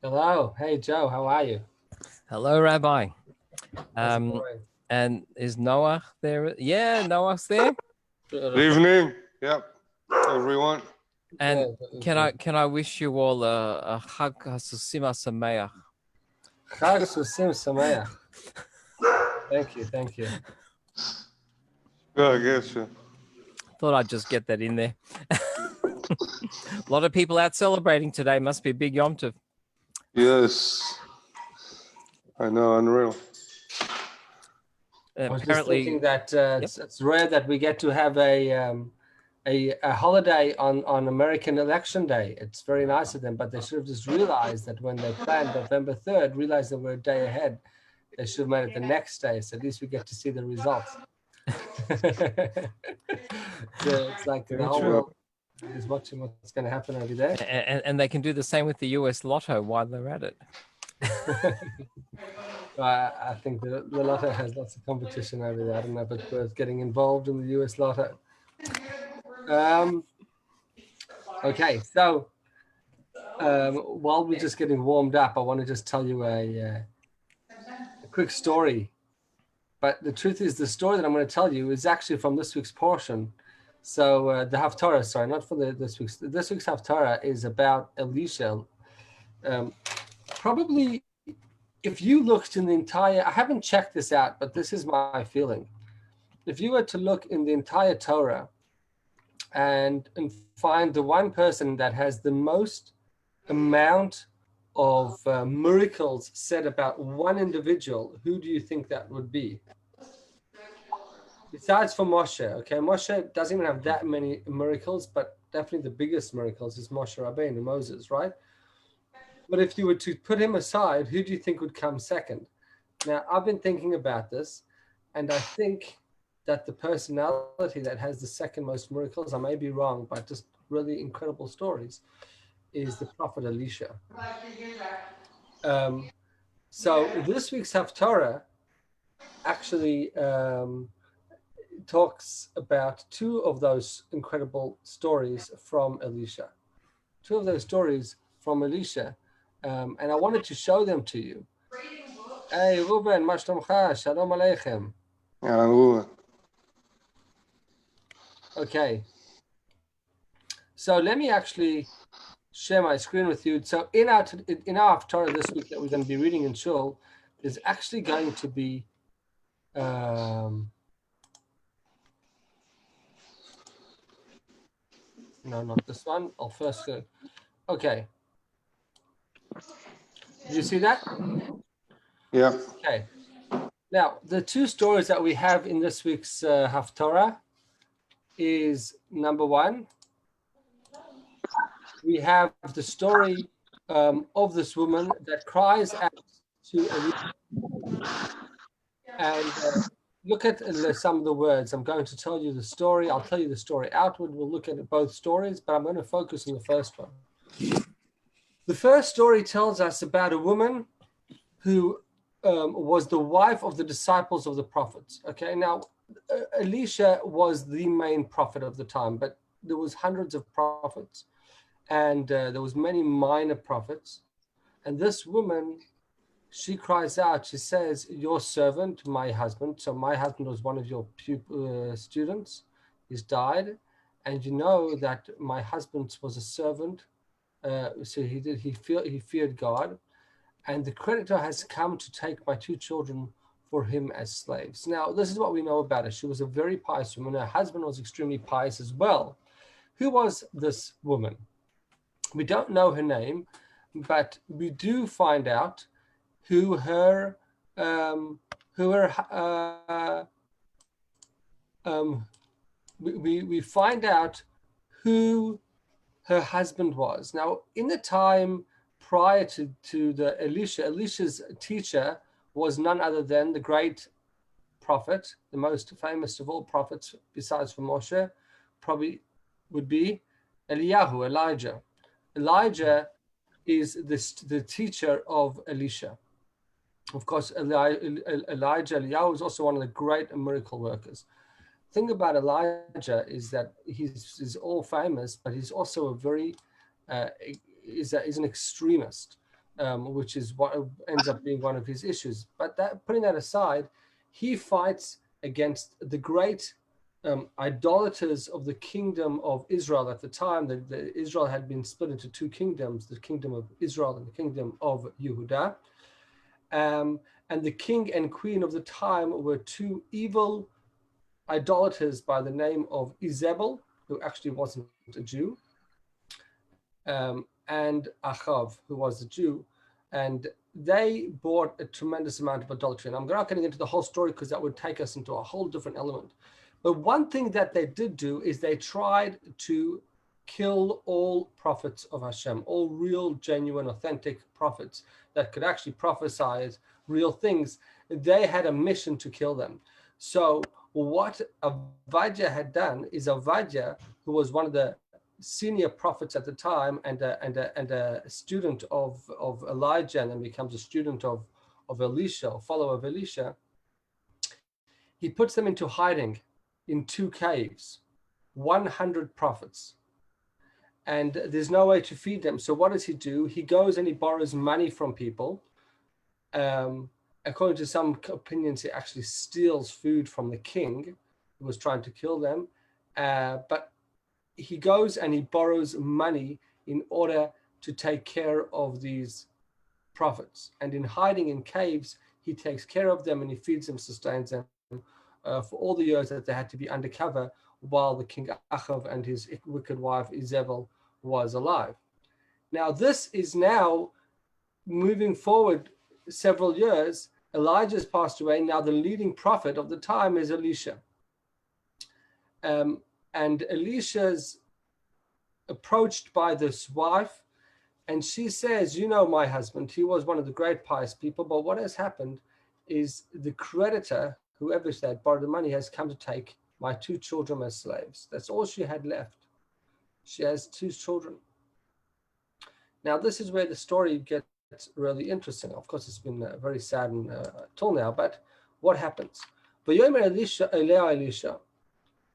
Hello. Hey, Joe. How are you? Hello, Rabbi. How's it going? And is Noah there? Yeah, Noah's there. Good evening. Yep. Everyone. And can I wish you all a Chag HaSusima Sameach? Chag Susim Sameach. Thank you. Thank you. Yeah, I guess. Yeah. Thought I'd just get that in there. A lot of people out celebrating today. Must be a big Yom Tov. Yes. I know, unreal. I was just Apparently, thinking that it's rare that we get to have a holiday on American Election Day. It's very nice of them, but they should have just realized that when they planned November 3rd, realized that we're a day ahead. They should have made it the next day, so at least we get to see the results. So it's like the whole world is watching what's going to happen over there. and they can do the same with the US Lotto while they're at it. I think the Lotto has lots of competition over there. I don't know if it's worth getting involved in the US Lotto. Okay, so while we're just getting warmed up, I want to just tell you a quick story. But the truth is, the story that I'm going to tell you is actually from this week's portion. So the Haftarah, sorry, not for this week's Haftarah is about Elisha. Probably, if you looked in the entire, I haven't checked this out, but this is my feeling. If you were to look in the entire Torah and find the one person that has the most amount of miracles said about one individual, who do you think that would be? Besides for Moshe, okay, Moshe doesn't even have that many miracles, but definitely the biggest miracles is Moshe Rabbeinu, Moses, right? But if you were to put him aside, who do you think would come second? Now, I've been thinking about this, and I think that the personality that has the second most miracles, I may be wrong, but just really incredible stories, is the Prophet Elisha. So this week's Haftarah actually talks about two of those incredible stories from Elisha. Two of those stories from Elisha. And I wanted to show them to you. Hey, Ruben, ma shlomcha? Shalom aleichem. Okay. So let me actually share my screen with you. So in our Haftarah this week that we're going to be reading in Shul, there's actually going to be no, not this one. I'll first go. Okay. Do you see that? Yeah. Okay. Now, the two stories that we have in this week's Haftarah is number one, we have the story of this woman that cries out to Elisha. And look at some of the words. I'm going to tell you the story. I'll tell you the story outward. We'll look at both stories, but I'm going to focus on the first one. The first story tells us about a woman who was the wife of the disciples of the prophets. Okay, now Elisha was the main prophet of the time, but there was hundreds of prophets, and there was many minor prophets. And this woman, she cries out, she says, your servant, my husband, so my husband was one of your students, he's died, and you know that my husband was a servant, so he feared God, and the creditor has come to take my two children for him as slaves. Now, this is what we know about her. She was a very pious woman. Her husband was extremely pious as well. Who was this woman? We don't know her name, but we do find out who her we find out who her husband was. Now, in the time prior to the Elisha's teacher was none other than the great prophet, the most famous of all prophets besides from Moshe, probably would be Elijah. Elijah is the teacher of Elisha. Of course, Eliyahu is also one of the great miracle workers. The thing about Elijah is that he's all famous, but he's also a very is an extremist. which is what ends up being one of his issues. But putting that aside, he fights against the great idolaters of the kingdom of Israel at the time. Israel had been split into two kingdoms, the kingdom of Israel and the kingdom of Yehuda. And the king and queen of the time were two evil idolaters by the name of Izebel, who actually wasn't a Jew, and Achav, who was a Jew. And they brought a tremendous amount of idolatry. And I'm not getting into the whole story because that would take us into a whole different element. But one thing that they did do is they tried to kill all prophets of Hashem, all real, genuine, authentic prophets that could actually prophesy real things. They had a mission to kill them. So what Avadja had done is Avadja, who was one of the senior prophets at the time and a student of Elijah, and then becomes a student of Elisha, or follower of Elisha, he puts them into hiding in two caves, 100 prophets. And there's no way to feed them. So what does he do? He goes and he borrows money from people. According to some opinions, he actually steals food from the king who was trying to kill them. But he goes and he borrows money in order to take care of these prophets. And in hiding in caves, he takes care of them and he feeds them, sustains them for all the years that they had to be undercover while the king Achav and his wicked wife Izebel was alive. Now this is now moving forward several years. Elijah's passed away. Now the leading prophet of the time is Elisha. And Elisha's approached by this wife, and she says, you know, my husband, he was one of the great pious people, but what has happened is the creditor, whoever had borrowed the money, has come to take my two children as slaves. That's all she had left. She has two children. Now, this is where the story gets really interesting. Of course, it's been very sad until now, but what happens? Elisha,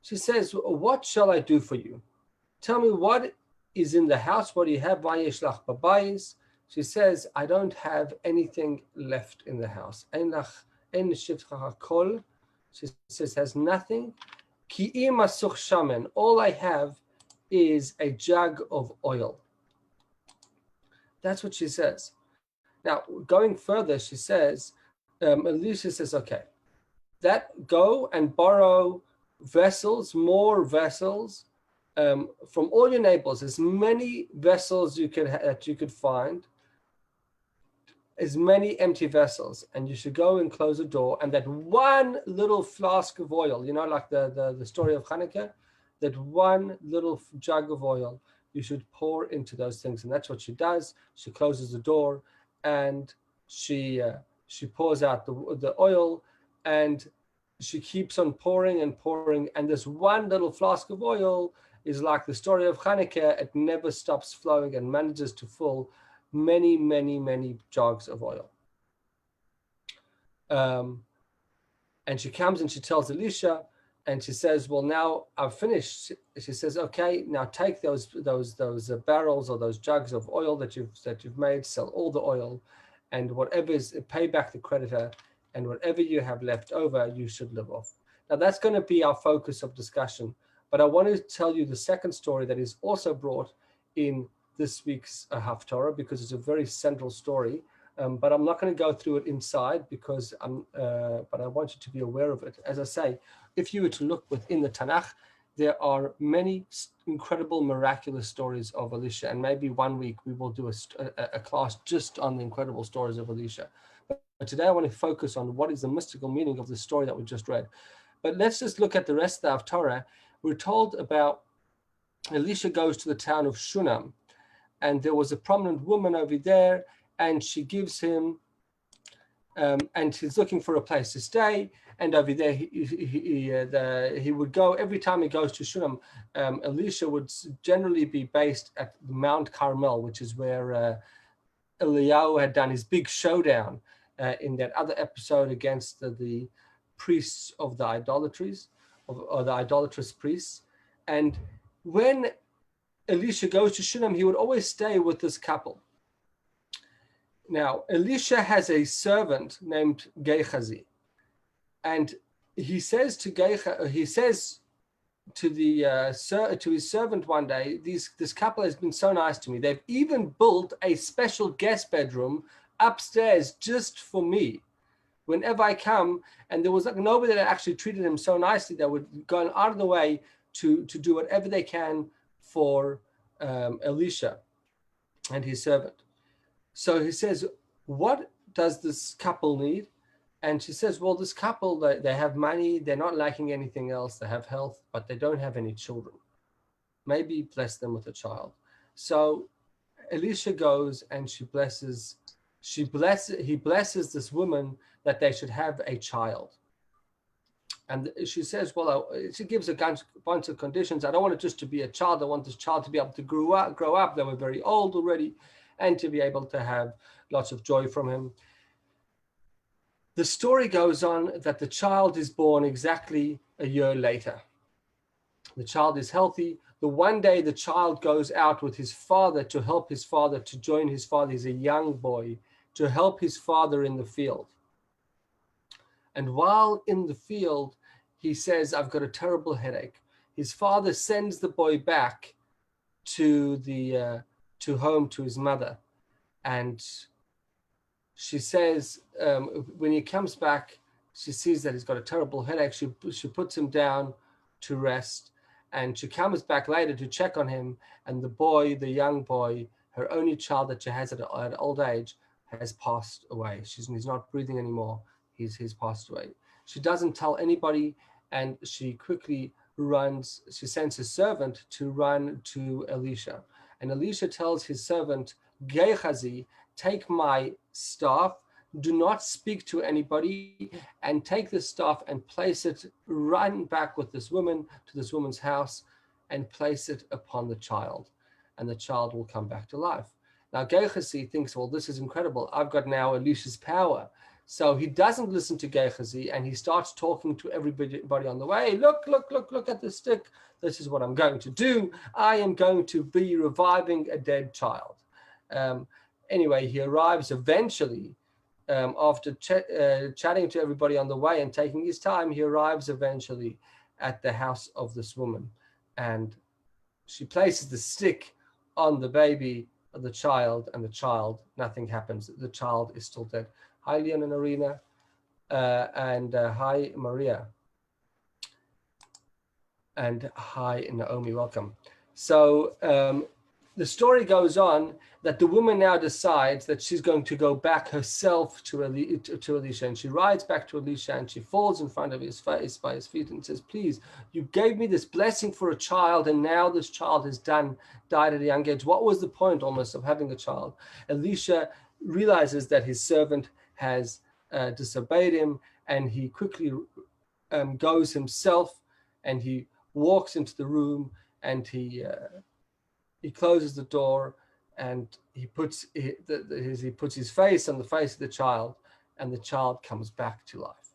she says, what shall I do for you? Tell me what is in the house. What do you have? She says, I don't have anything left in the house. She says, has nothing. All I have is a jug of oil. That's what she says. Now, going further, she says, Elisha says, okay, go and borrow vessels, more vessels, from all your neighbors, as many vessels that you could find, as many empty vessels, and you should go and close the door, and that one little flask of oil, you know, like the story of Hanukkah, that one little jug of oil you should pour into those things. And that's what she does. She closes the door and she pours out the oil, and she keeps on pouring and pouring, and this one little flask of oil is like the story of Hanukkah. It never stops flowing and manages to fill many, many, many jugs of oil. And she comes and she tells Elisha, and she says, well, now I've finished. She says, okay, now take those barrels or those jugs of oil that you've made, sell all the oil, and whatever is, pay back the creditor, and whatever you have left over, you should live off. Now that's going to be our focus of discussion. But I want to tell you the second story that is also brought in this week's Haftarah, because it's a very central story. But I'm not going to go through it inside because but I want you to be aware of it. As I say, if you were to look within the Tanakh, there are many incredible, miraculous stories of Elisha. And maybe one week we will do a class just on the incredible stories of Elisha. But today I want to focus on what is the mystical meaning of the story that we just read. But let's just look at the rest of the Haftarah. We're told about Elisha goes to the town of Shunam, and there was a prominent woman over there, and she gives him, and he's looking for a place to stay. And over there, he would go, every time he goes to Shunam, Elisha would generally be based at Mount Carmel, which is where Eliyahu had done his big showdown in that other episode against the priests of the idolatries, or the idolatrous priests. And when Elisha goes to Shunam, he would always stay with this couple. Now, Elisha has a servant named Gehazi, and he says to to his servant one day, this couple has been so nice to me. They've even built a special guest bedroom upstairs just for me. Whenever I come, and there was like nobody that actually treated him so nicely, that would go out of the way to do whatever they can for Elisha and his servant. So he says, what does this couple need? And she says, well, this couple, they have money, they're not lacking anything else, they have health, but they don't have any children. Maybe bless them with a child. So Elisha goes and he blesses this woman that they should have a child. And she says, well, she gives a bunch of conditions. I don't want it just to be a child. I want this child to be able to grow up. They were very old already, and to be able to have lots of joy from him. The story goes on that the child is born exactly a year later. The child is healthy. The one day the child goes out with his father to help his father, to join his father. He's a young boy, to help his father in the field. And while in the field, he says, I've got a terrible headache. His father sends the boy back to home to his mother. And she says, when he comes back, she sees that he's got a terrible headache. She puts him down to rest, and she comes back later to check on him. And the young boy, her only child that she has at old age, has passed away. He's not breathing anymore. He's passed away. She doesn't tell anybody, and she quickly runs. She sends a servant to run to Elisha. And Elisha tells his servant, Gehazi, take my staff, do not speak to anybody, and take the staff and place it, run back with this woman to this woman's house and place it upon the child, and the child will come back to life. Now Gehazi thinks, well, this is incredible. I've got now Elisha's power. So he doesn't listen to Gehazi, and he starts talking to everybody on the way. Look at the stick. This is what I'm going to do. I am going to be reviving a dead child. Anyway, he arrives eventually, after chatting to everybody on the way and taking his time, he arrives eventually at the house of this woman. And she places the stick on the baby of the child, and nothing happens. The child is still dead. Hi, Leon and Arena, and hi, Maria. And hi, Naomi, welcome. So the story goes on that the woman now decides that she's going to go back herself to Elisha, and she rides back to Elisha, and she falls in front of his face by his feet and says, please, you gave me this blessing for a child, and now this child has died at a young age. What was the point almost of having a child? Elisha realizes that his servant has disobeyed him, and he quickly goes himself, and he walks into the room, and he closes the door, and he puts his face on the face of the child, and the child comes back to life.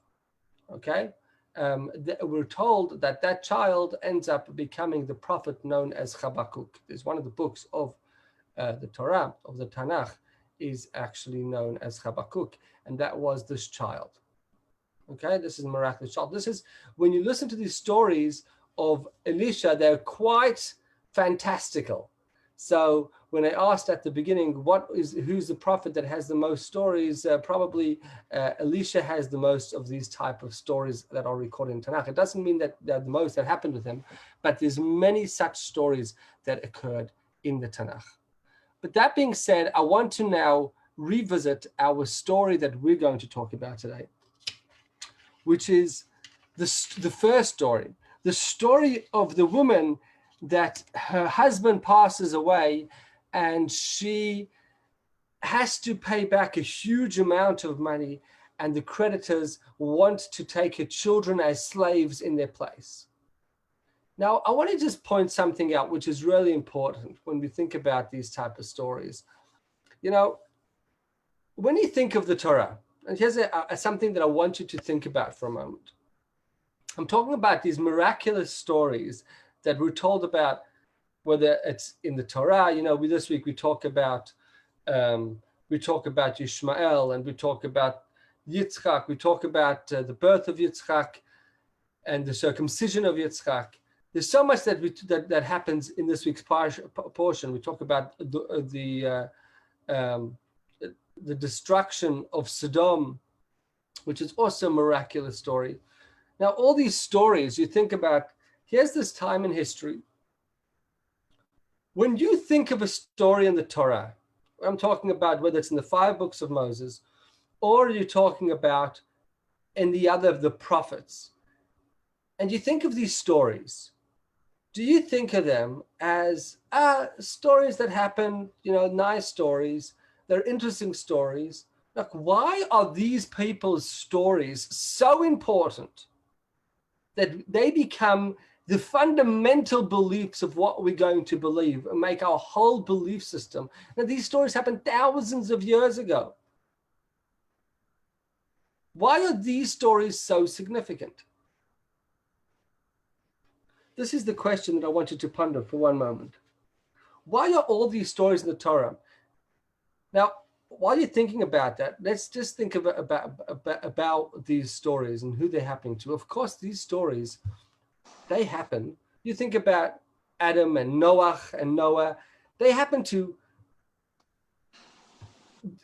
Okay, we're told that child ends up becoming the prophet known as Habakkuk. There's one of the books of the Torah, of the Tanakh, is actually known as Habakkuk, and that was this child. Okay, this is a miraculous child. This is, when you listen to these stories of Elisha, they're quite fantastical. So when I asked at the beginning, who's the prophet that has the most stories, probably Elisha has the most of these type of stories that are recorded in Tanakh. It doesn't mean that they're the most that happened with him, but there's many such stories that occurred in the Tanakh. But that being said, I want to now revisit our story that we're going to talk about today, which is the first story, the story of the woman that her husband passes away, and she has to pay back a huge amount of money, and the creditors want to take her children as slaves in their place. Now, I want to just point something out which is really important when we think about these type of stories. You know, when you think of the Torah, and here's something that I want you to think about for a moment. I'm talking about these miraculous stories that we're told about, whether it's in the Torah. You know, this week we talk about We talk about Yishmael, and we talk about Yitzchak. We talk about the birth of Yitzchak and the circumcision of Yitzchak. There's so much that happens in this week's portion. We talk about the destruction of Sodom, which is also a miraculous story. Now, all these stories, you think about, here's this time in history. When you think of a story in the Torah, I'm talking about whether it's in the 5 books of Moses, or you're talking about in the prophets, and you think of these stories, do you think of them as stories that happen, nice stories, they're interesting stories? Like, why are these people's stories so important that they become the fundamental beliefs of what we're going to believe and make our whole belief system? Now, these stories happened thousands of years ago. Why are these stories so significant? This is the question that I want you to ponder for one moment. Why are all these stories in the Torah? Now, while you're thinking about that, let's just think about these stories and who they're happening to. Of course, these stories, they happen. You think about Adam and Noah, they happen to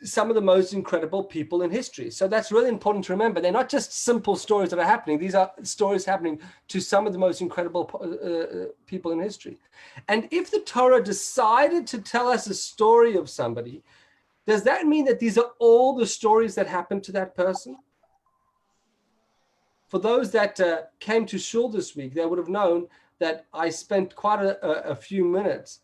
some of the most incredible people in history. So that's really important to remember. They're not just simple stories that are happening. These are stories happening to some of the most incredible people in history. And if the Torah decided to tell us a story of somebody, does that mean that these are all the stories that happened to that person? For those that came to Shul this week, they would have known that I spent quite a few minutes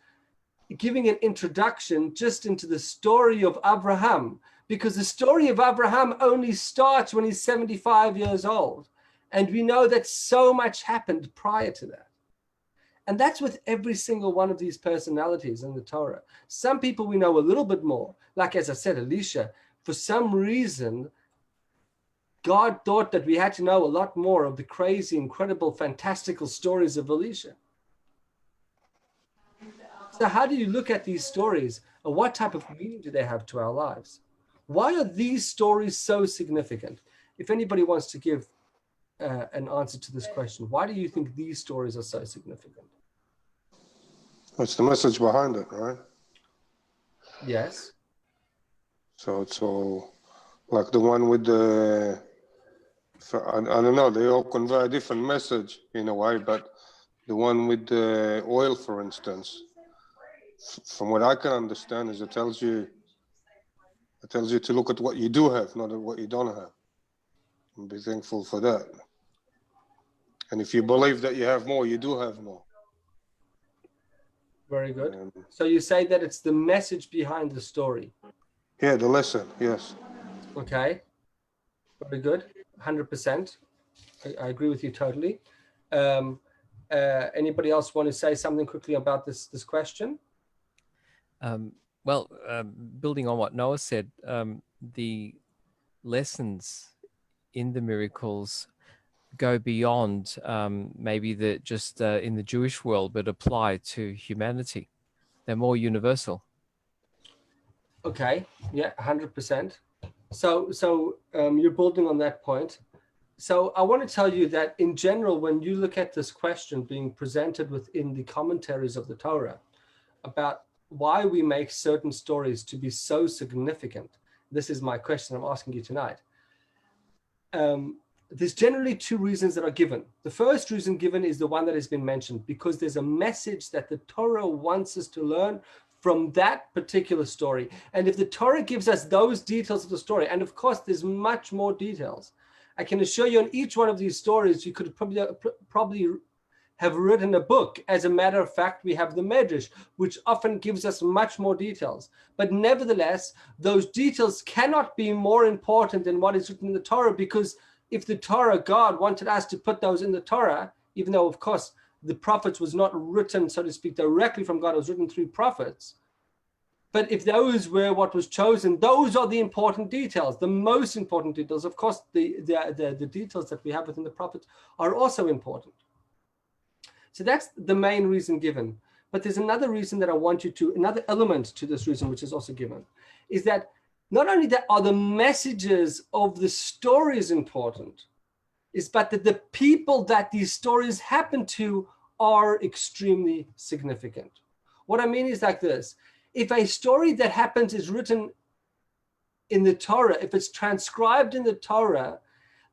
giving an introduction just into the story of Abraham, because the story of Abraham only starts when he's 75 years old. And we know that so much happened prior to that. And that's with every single one of these personalities in the Torah. Some people we know a little bit more, like, as I said, Elisha. For some reason, God thought that we had to know a lot more of the crazy, incredible, fantastical stories of Elisha. So how do you look at these stories, and what type of meaning do they have to our lives? Why are these stories so significant? If anybody wants to give an answer to this question, why do you think these stories are so significant? What's the message behind it, right? Yes. So it's all like the one with the, I don't know, they all convey a different message in a way, but the one with the oil, for instance, from what I can understand, is it tells you to look at what you do have, not at what you don't have, and be thankful for that. And if you believe that you have more, you do have more. Very good. So you say that it's the message behind the story. Yeah, the lesson, yes. Okay. Very good. 100%. I agree with you totally. Anybody else want to say something quickly about this question? Building on what Noah said, the lessons in the miracles go beyond maybe just in the Jewish world, but apply to humanity. They're more universal. Okay, yeah, 100%. So you're building on that point. So I want to tell you that in general, when you look at this question being presented within the commentaries of the Torah about why we make certain stories to be so significant, this is my question I'm asking you tonight. There's generally 2 reasons that are given. The first reason given is the one that has been mentioned, because there's a message that the Torah wants us to learn from that particular story. And if the Torah gives us those details of the story, and of course there's much more details, I can assure you on each one of these stories, you could probably have written a book. As a matter of fact, we have the Medrash, which often gives us much more details. But nevertheless, those details cannot be more important than what is written in the Torah, because if the Torah, God wanted us to put those in the Torah, even though, of course, the prophets was not written, so to speak, directly from God, it was written through prophets. But if those were what was chosen, those are the important details, the most important details. Of course, the details that we have within the prophets are also important. So that's the main reason given. But there's another reason that I want you to, another element to this reason, which is also given, is that Not only that are the messages of the stories important, but that the people that these stories happen to are extremely significant. What I mean is like this. If a story that happens is written in the Torah, if it's transcribed in the Torah,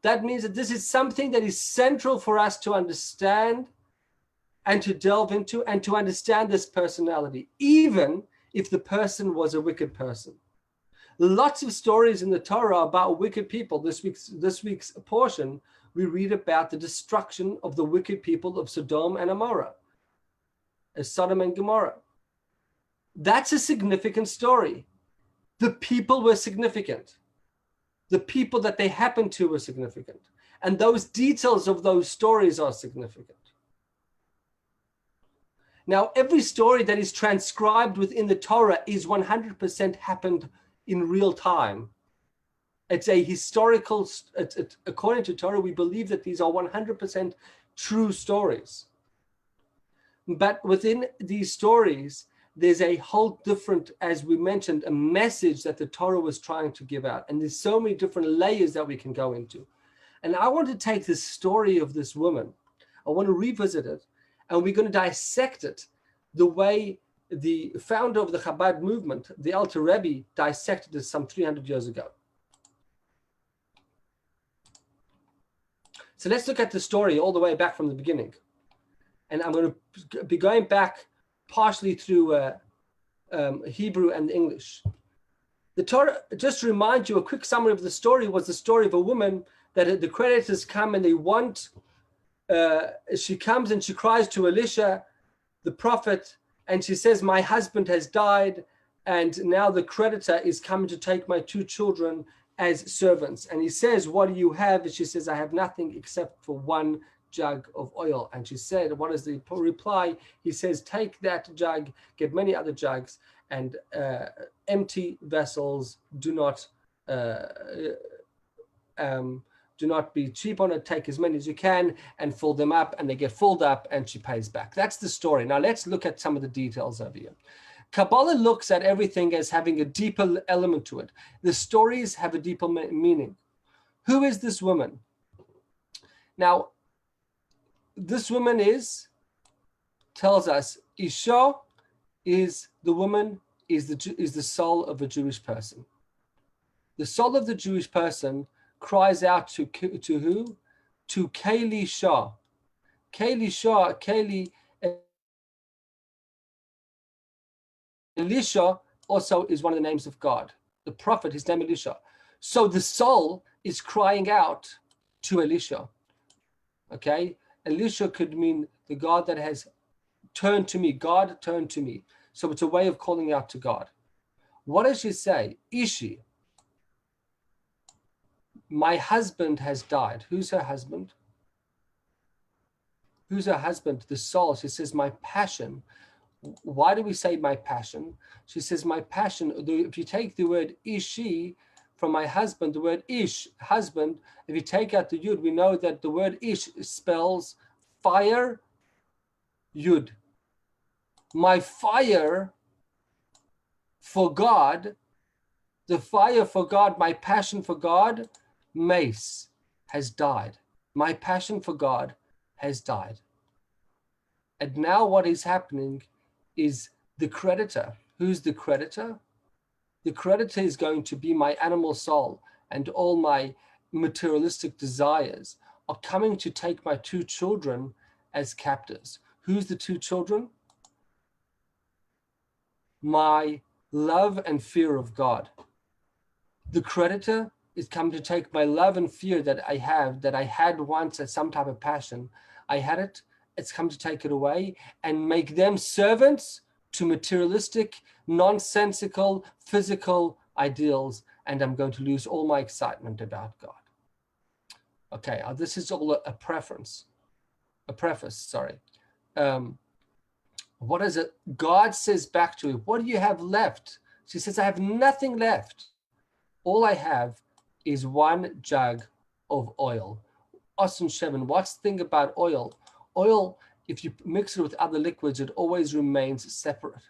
that means that this is something that is central for us to understand and to delve into and to understand this personality, even if the person was a wicked person. Lots of stories in the Torah about wicked people. This week's portion, we read about the destruction of the wicked people of Sodom and Sodom and Gomorrah. That's a significant story. The people were significant. The people that they happened to were significant. And those details of those stories are significant. Now, every story that is transcribed within the Torah is 100% happened in real time. It's a historical, according to Torah, we believe that these are 100% true stories. But within these stories, there's a whole different, as we mentioned, a message that the Torah was trying to give out. And there's so many different layers that we can go into. And I want to take this story of this woman, I want to revisit it, and we're going to dissect it the way the founder of the Chabad movement, the Alter Rebbe, dissected it some 300 years ago. So let's look at the story all the way back from the beginning. And I'm going to be going back partially through Hebrew and English. The Torah, just to remind you, a quick summary of the story was the story of a woman that the creditors come and they want, she comes and she cries to Elisha, the prophet, and she says, my husband has died, and now the creditor is coming to take my 2 children as servants. And he says, what do you have? And she says, I have nothing except for 1 jug of oil. And she said, what is the reply? He says, take that jug, get many other jugs, and empty vessels, do not be cheap on it, take as many as you can and fill them up, and they get filled up and she pays back. That's the story. Now let's look at some of the details over here. Kabbalah looks at everything as having a deeper element to it. The stories have a deeper meaning. Who is this woman? Now, this woman tells us, Isha is the woman, is the soul of a Jewish person. The soul of the Jewish person cries out to who? To Keli Shah. Keli Shah, Keli, Elisha also is one of the names of God. The prophet, his name Elisha. So the soul is crying out to Elisha. Okay? Elisha could mean the God that has turned to me. God turned to me. So it's a way of calling out to God. What does she say? Ishi. My husband has died. Who's her husband? Who's her husband? The soul. She says, my passion. Why do we say my passion? She says, my passion. If you take the word ishi from my husband, the word ish, husband, if you take out the yud, we know that the word ish spells fire, yud. My fire for God, the fire for God, my passion for God, mace, has died. My passion for God has died. And now what is happening is the creditor. Who's the creditor? The creditor is going to be my animal soul, and all my materialistic desires are coming to take my 2 children as captives. Who's the 2 children? My love and fear of God. The creditor is coming to take my love and fear that I have, that I had once as some type of passion. I had it, it's come to take it away and make them servants to materialistic, nonsensical, physical ideals, and I'm going to lose all my excitement about God. Okay, this is all a preface, sorry. What is it? God says back to her, what do you have left? She says, I have nothing left. All I have is 1 jug of oil. Awesome, Shevin, what's the thing about oil? Oil, if you mix it with other liquids, it always remains separate.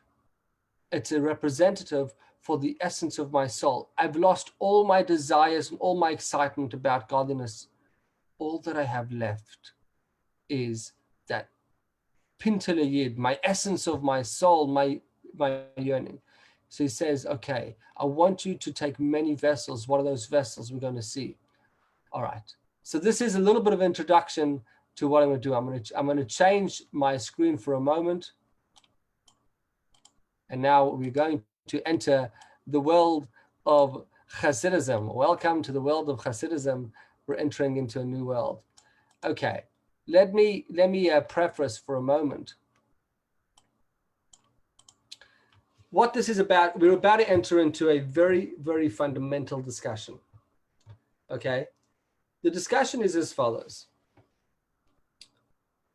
It's a representative for the essence of my soul. I've lost all my desires and all my excitement about godliness. All that I have left is that Pintele Yid, my essence of my soul, my yearning. So he says, okay, I want you to take many vessels. What are those vessels we're going to see? All right. So this is a little bit of introduction to what I'm going to do. I'm going to change my screen for a moment. And now we're going to enter the world of Hasidism. Welcome to the world of Hasidism. We're entering into a new world. Okay. Let me preface for a moment. What this is about, we're about to enter into a very, very fundamental discussion. Okay? The discussion is as follows.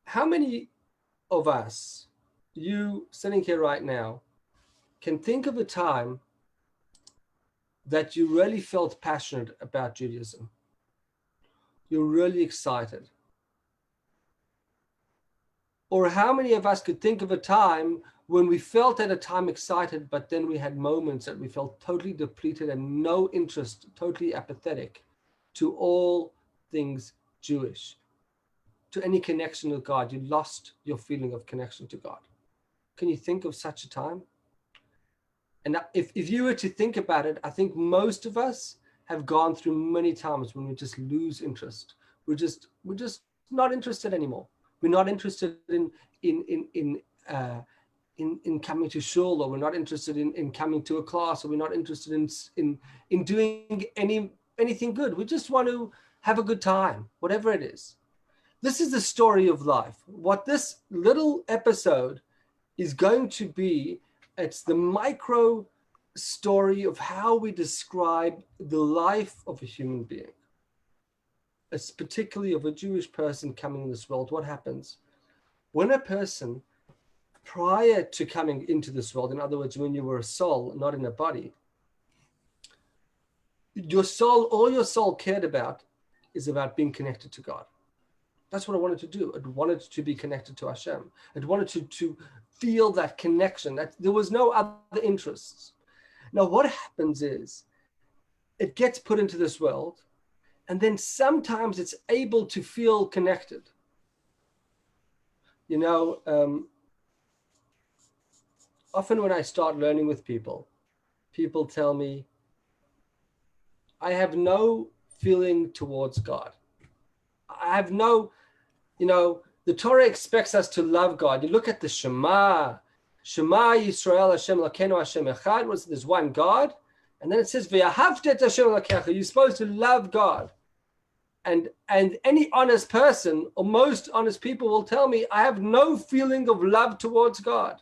How many of us, you sitting here right now, can think of a time that you really felt passionate about Judaism? You're really excited. Or how many of us could think of a time when we felt at a time excited, but then we had moments that we felt totally depleted and no interest, totally apathetic to all things Jewish, to any connection with God? You lost your feeling of connection to God. Can you think of such a time? And if you were to think about it, I think most of us have gone through many times when we just lose interest. We're just not interested anymore. We're not interested in coming to shul, or we're not interested in coming to a class, or we're not interested in doing anything good. We just want to have a good time, whatever it is. This is the story of life. What this little episode is going to be, it's the micro story of how we describe the life of a human being. It's particularly of a Jewish person coming in this world. What happens when a person, prior to coming into this world, in other words, when you were a soul, not in a body, your soul, all your soul cared about is about being connected to God. That's what I wanted to do. I wanted to be connected to Hashem. I wanted to feel that connection, that there was no other interests. Now, what happens is it gets put into this world, and then sometimes it's able to feel connected. You know, often when I start learning with people, people tell me, I have no feeling towards God. I have no, you know, the Torah expects us to love God. You look at the Shema Yisrael Hashem Elokeinu Hashem Echad. There's one God. And then it says, V'ahavta et Hashem Elokecha. You're supposed to love God. And any honest person, or most honest people, will tell me, I have no feeling of love towards God.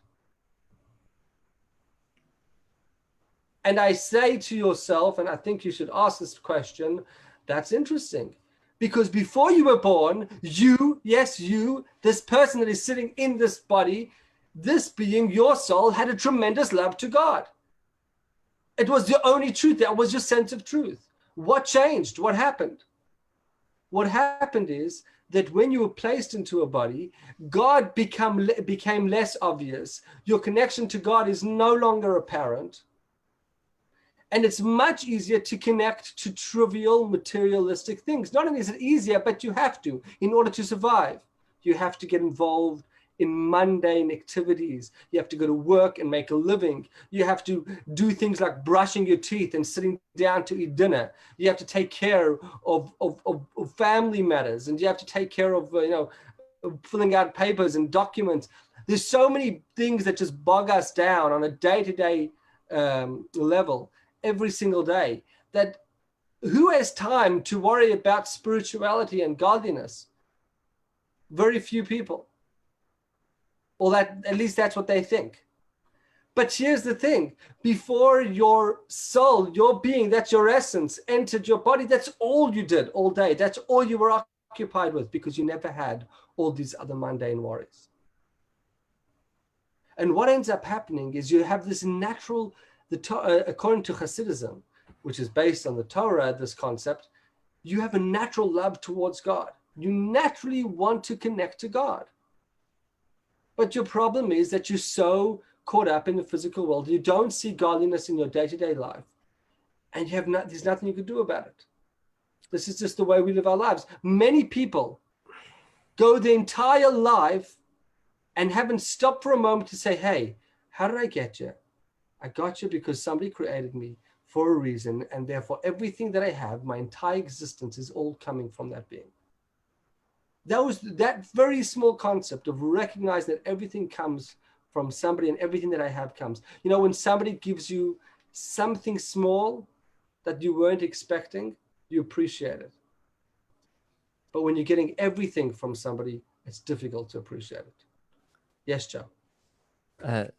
And I say to yourself, and I think you should ask this question, that's interesting. Because before you were born, you, this person that is sitting in this body, this being, your soul, had a tremendous love to God. It was the only truth. That was your sense of truth. What changed? What happened? What happened is that when you were placed into a body, God became less obvious. Your connection to God is no longer apparent. And it's much easier to connect to trivial materialistic things. Not only is it easier, but you have to, in order to survive. You have to get involved in mundane activities. You have to go to work and make a living. You have to do things like brushing your teeth and sitting down to eat dinner. You have to take care of family matters, and you have to take care of, filling out papers and documents. There's so many things that just bog us down on a day-to-day level every single day, that who has time to worry about spirituality and godliness? Very few people. Well, at least that's what they think. But here's the thing. Before your soul, your being, that's your essence, entered your body, that's all you did all day. That's all you were occupied with, because you never had all these other mundane worries. And what ends up happening is you have this natural, according to Hasidism, which is based on the Torah, this concept, you have a natural love towards God. You naturally want to connect to God. But your problem is that you're so caught up in the physical world. You don't see godliness in your day-to-day life, and there's nothing you can do about it. This is just the way we live our lives. Many people go the entire life and haven't stopped for a moment to say, hey, how did I get you? I got you because somebody created me for a reason, and therefore everything that I have, my entire existence, is all coming from that being. That very small concept of recognizing that everything comes from somebody and everything that I have comes. You know, when somebody gives you something small that you weren't expecting, you appreciate it. But when you're getting everything from somebody, it's difficult to appreciate it. Yes, Joe.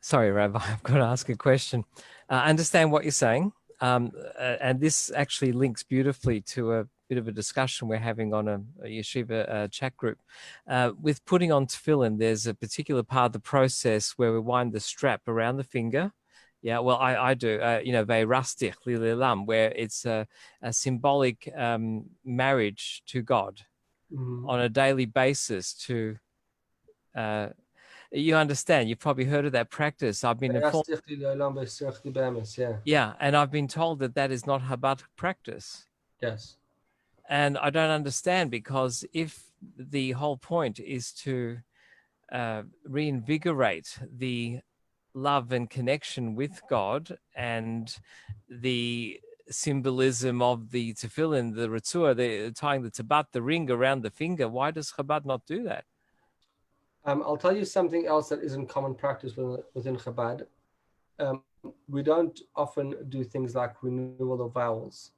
Sorry, Rabbi, I've got to ask a question. I understand what you're saying. And this actually links beautifully to a bit of a discussion we're having on a yeshiva chat group. With putting on tefillin, there's a particular part of the process where we wind the strap around the finger. Yeah, well, I do, ve'rastich li'olam, where it's a symbolic marriage to God on a daily basis to... you understand, you've probably heard of that practice. I've been informed. Yeah, and I've been told that is not Chabad practice. Yes. And I don't understand, because if the whole point is to reinvigorate the love and connection with God and the symbolism of the tefillin, the ritzua, the tying the tabat, the ring around the finger, why does Chabad not do that? I'll tell you something else that isn't common practice within Chabad. We don't often do things like renewal of vows.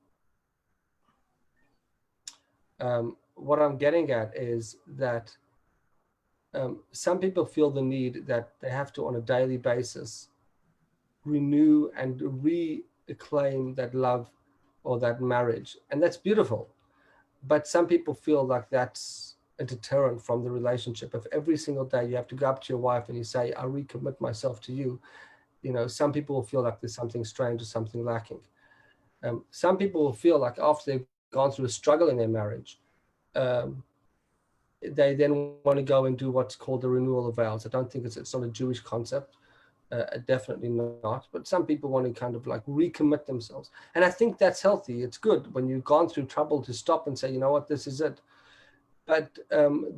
What I'm getting at is that some people feel the need that they have to, on a daily basis, renew and reclaim that love or that marriage. And that's beautiful. But some people feel like that's a deterrent from the relationship. If every single day you have to go up to your wife and you say, I recommit myself to you, you know, some people will feel like there's something strange or something lacking. Some people will feel like after they've gone through a struggle in their marriage, they then want to go and do what's called the renewal of vows. I don't think it's not a Jewish concept, definitely not. But some people want to kind of like recommit themselves. And I think that's healthy. It's good when you've gone through trouble to stop and say, you know what, this is it. But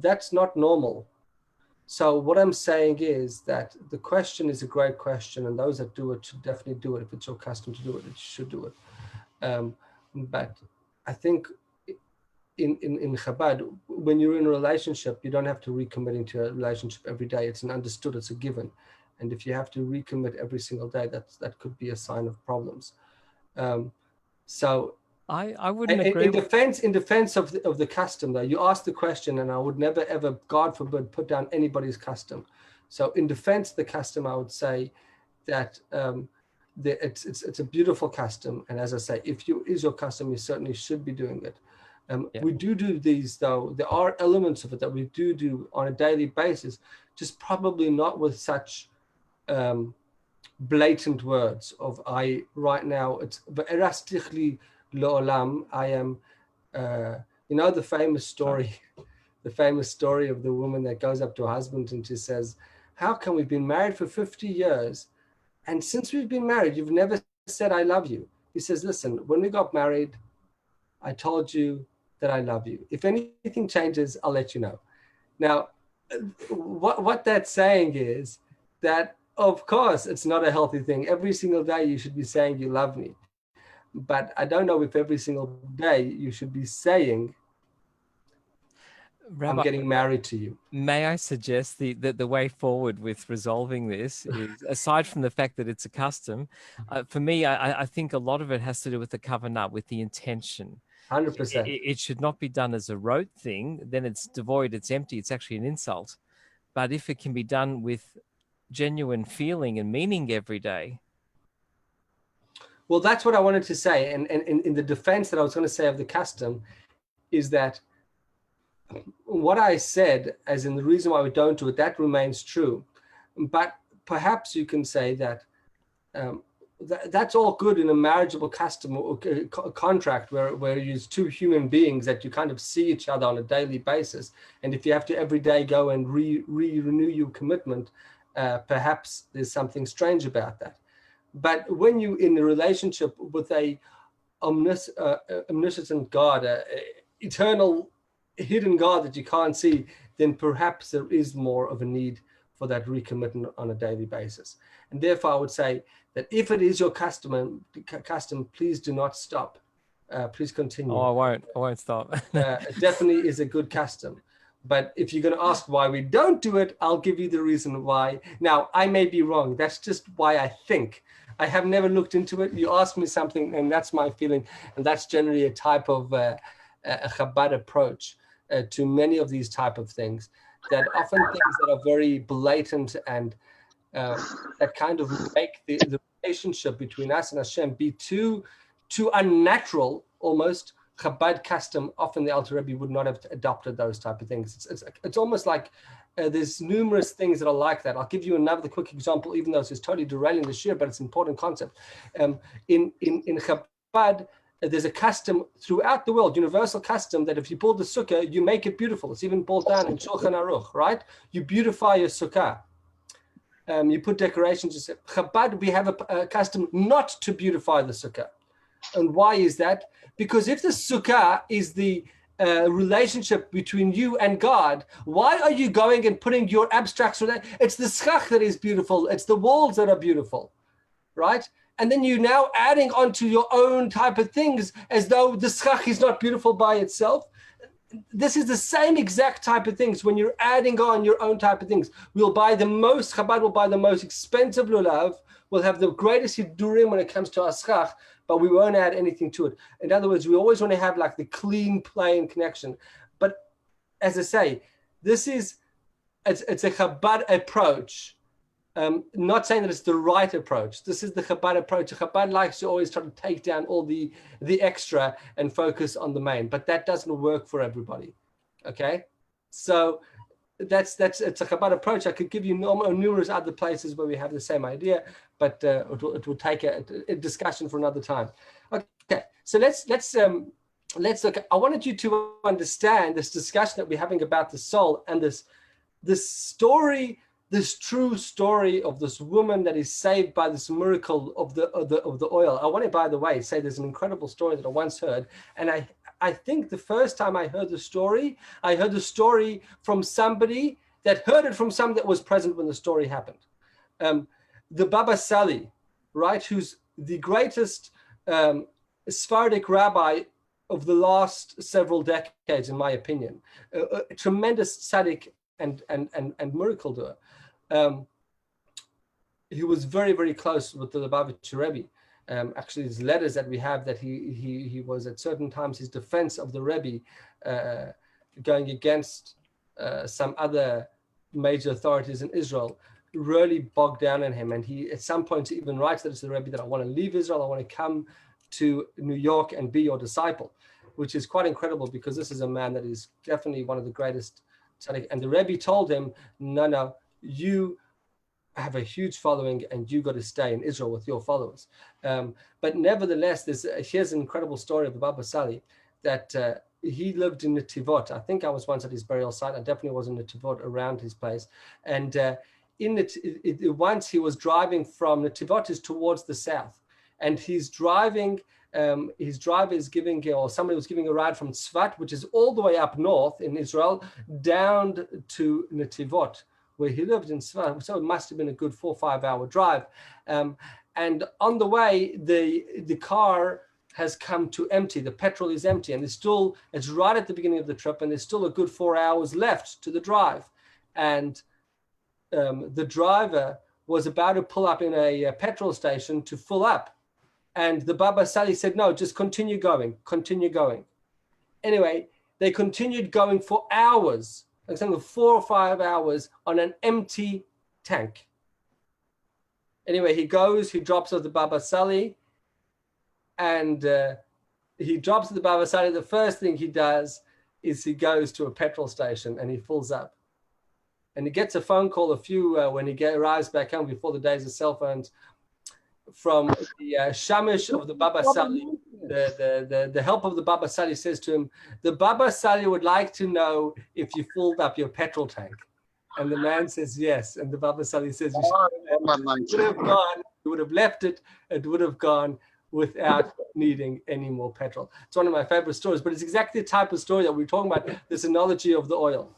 that's not normal. So what I'm saying is that the question is a great question, and those that do it should definitely do it. If it's your custom to do it, you should do it. But I think in Chabad, when you're in a relationship, you don't have to recommit into a relationship every day. It's an understood, it's a given. And if you have to recommit every single day, that could be a sign of problems. So I wouldn't agree. In defense of the custom, though, you asked the question, and I would never, ever, God forbid, put down anybody's custom. So in defense of the custom, I would say that it's a beautiful custom. And as I say, if is your custom, you certainly should be doing it. We do these, though. There are elements of it that we do on a daily basis, just probably not with such blatant words of I right now. It's ve'rastich li'olam. I am, you know, the famous story of the woman that goes up to her husband and she says, how come we've been married for 50 years, and since we've been married, you've never said I love you? He says, listen, when we got married, I told you that I love you. If anything changes, I'll let you know. Now, what that's saying is that, of course, it's not a healthy thing. Every single day you should be saying you love me. But I don't know if every single day you should be saying, Rabbi, I'm getting married to you. May I suggest that the way forward with resolving this is, aside from the fact that it's a custom, for me, I think a lot of it has to do with the kavanah, with the intention. 100%. It should not be done as a rote thing. Then it's devoid, it's empty, it's actually an insult. But if it can be done with genuine feeling and meaning every day. Well, that's what I wanted to say. And in the defense that I was going to say of the custom is that what I said, as in the reason why we don't do it, that remains true. But perhaps you can say that that's all good in a marriageable custom or contract where you use two human beings that you kind of see each other on a daily basis. And if you have to every day go and renew your commitment, perhaps there's something strange about that. But when you're in a relationship with a omniscient God, eternal hidden God that you can't see, then perhaps there is more of a need for that recommitment on a daily basis. And therefore I would say that if it is your custom, please do not stop. Please continue. Oh, I won't stop. It definitely is a good custom. But if you're going to ask why we don't do it, I'll give you the reason why. Now, I may be wrong. That's just why I think. I have never looked into it. You ask me something, and that's my feeling. And that's generally a type of a Chabad approach to many of these type of things, that often things that are very blatant and that kind of make the relationship between us and Hashem be too unnatural almost. Chabad custom, often the Alter Rebbe would not have adopted those type of things. It's almost like there's numerous things that are like that. I'll give you another quick example, even though it's totally derailing the Shiur, but it's an important concept. In Chabad, there's a custom throughout the world, universal custom, that if you build the sukkah, you make it beautiful. It's even brought down in Shulchan Aruch, right? You beautify your sukkah. You put decorations. Chabad, we have a custom not to beautify the sukkah. And why is that? Because if the sukkah is the relationship between you and God, why are you going and putting your abstracts on that? It's the schach that is beautiful. It's the walls that are beautiful, right? And then you're now adding onto your own type of things as though the schach is not beautiful by itself. This is the same exact type of things. When you're adding on your own type of things, Chabad will buy the most expensive lulav, will have the greatest hidurim when it comes to our schach, but we won't add anything to it. In other words, we always want to have like the clean, plain connection. But as I say, it's a Chabad approach. Not saying that it's the right approach. This is the Chabad approach. Chabad likes to always try to take down all the extra and focus on the main, but that doesn't work for everybody. Okay, so it's a Chabad approach. I could give you numerous other places where we have the same idea, but it will take a discussion for another time. Okay, so let's look. I wanted you to understand this discussion that we're having about the soul and this story. This true story of this woman that is saved by this miracle of the oil. I want to, by the way, say there's an incredible story that I once heard, and I think the first time I heard the story from somebody that heard it from someone that was present when the story happened. The Baba Sali, right, who's the greatest Sephardic rabbi of the last several decades, in my opinion, a tremendous tzaddik and miracle doer. He was very, very close with the Lubavitcher Rebbe. Actually, his letters that we have, that he was at certain times his defense of the Rebbe, going against some other major authorities in Israel, really bogged down in him. And he, at some point, even writes that it's the Rebbe that I want to leave Israel, I want to come to New York and be your disciple, which is quite incredible because this is a man that is definitely one of the greatest tzaddik. And the Rebbe told him, no, you have a huge following and you got to stay in Israel with your followers. But nevertheless, here's an incredible story of the Baba Sali, that he lived in Netivot. I think I was once at his burial site. I definitely was in Netivot around his place. And once he was driving from Netivot is towards the south. And he's driving, his driver is giving, or somebody was giving a ride from Tzfat, which is all the way up north in Israel, down to Netivot, where he lived in Tzfat. So it must have been a good 4 or 5 hour drive. And on the way, the car has come to empty. The petrol is empty, and it's right at the beginning of the trip, and there's still a good 4 hours left to the drive. And the driver was about to pull up in a petrol station to fill up. And the Baba Sali said, no, just continue going. Anyway, they continued going for hours. I'm saying 4 or 5 hours on an empty tank. Anyway, he drops off the Baba Sali, and he drops the Baba Sali. The first thing he does is he goes to a petrol station and he fills up. And he gets a phone call when he arrives back home before the days of cell phones, from the Shamish of the Baba Sali. The help of the Baba Sali says to him, the Baba Sali would like to know if you filled up your petrol tank. And the man says yes. And the Baba Sali says, والله would have gone, you would have left it, it would have gone without needing any more petrol. It's one of my favorite stories, but it's exactly the type of story that we're talking about, this analogy of the oil.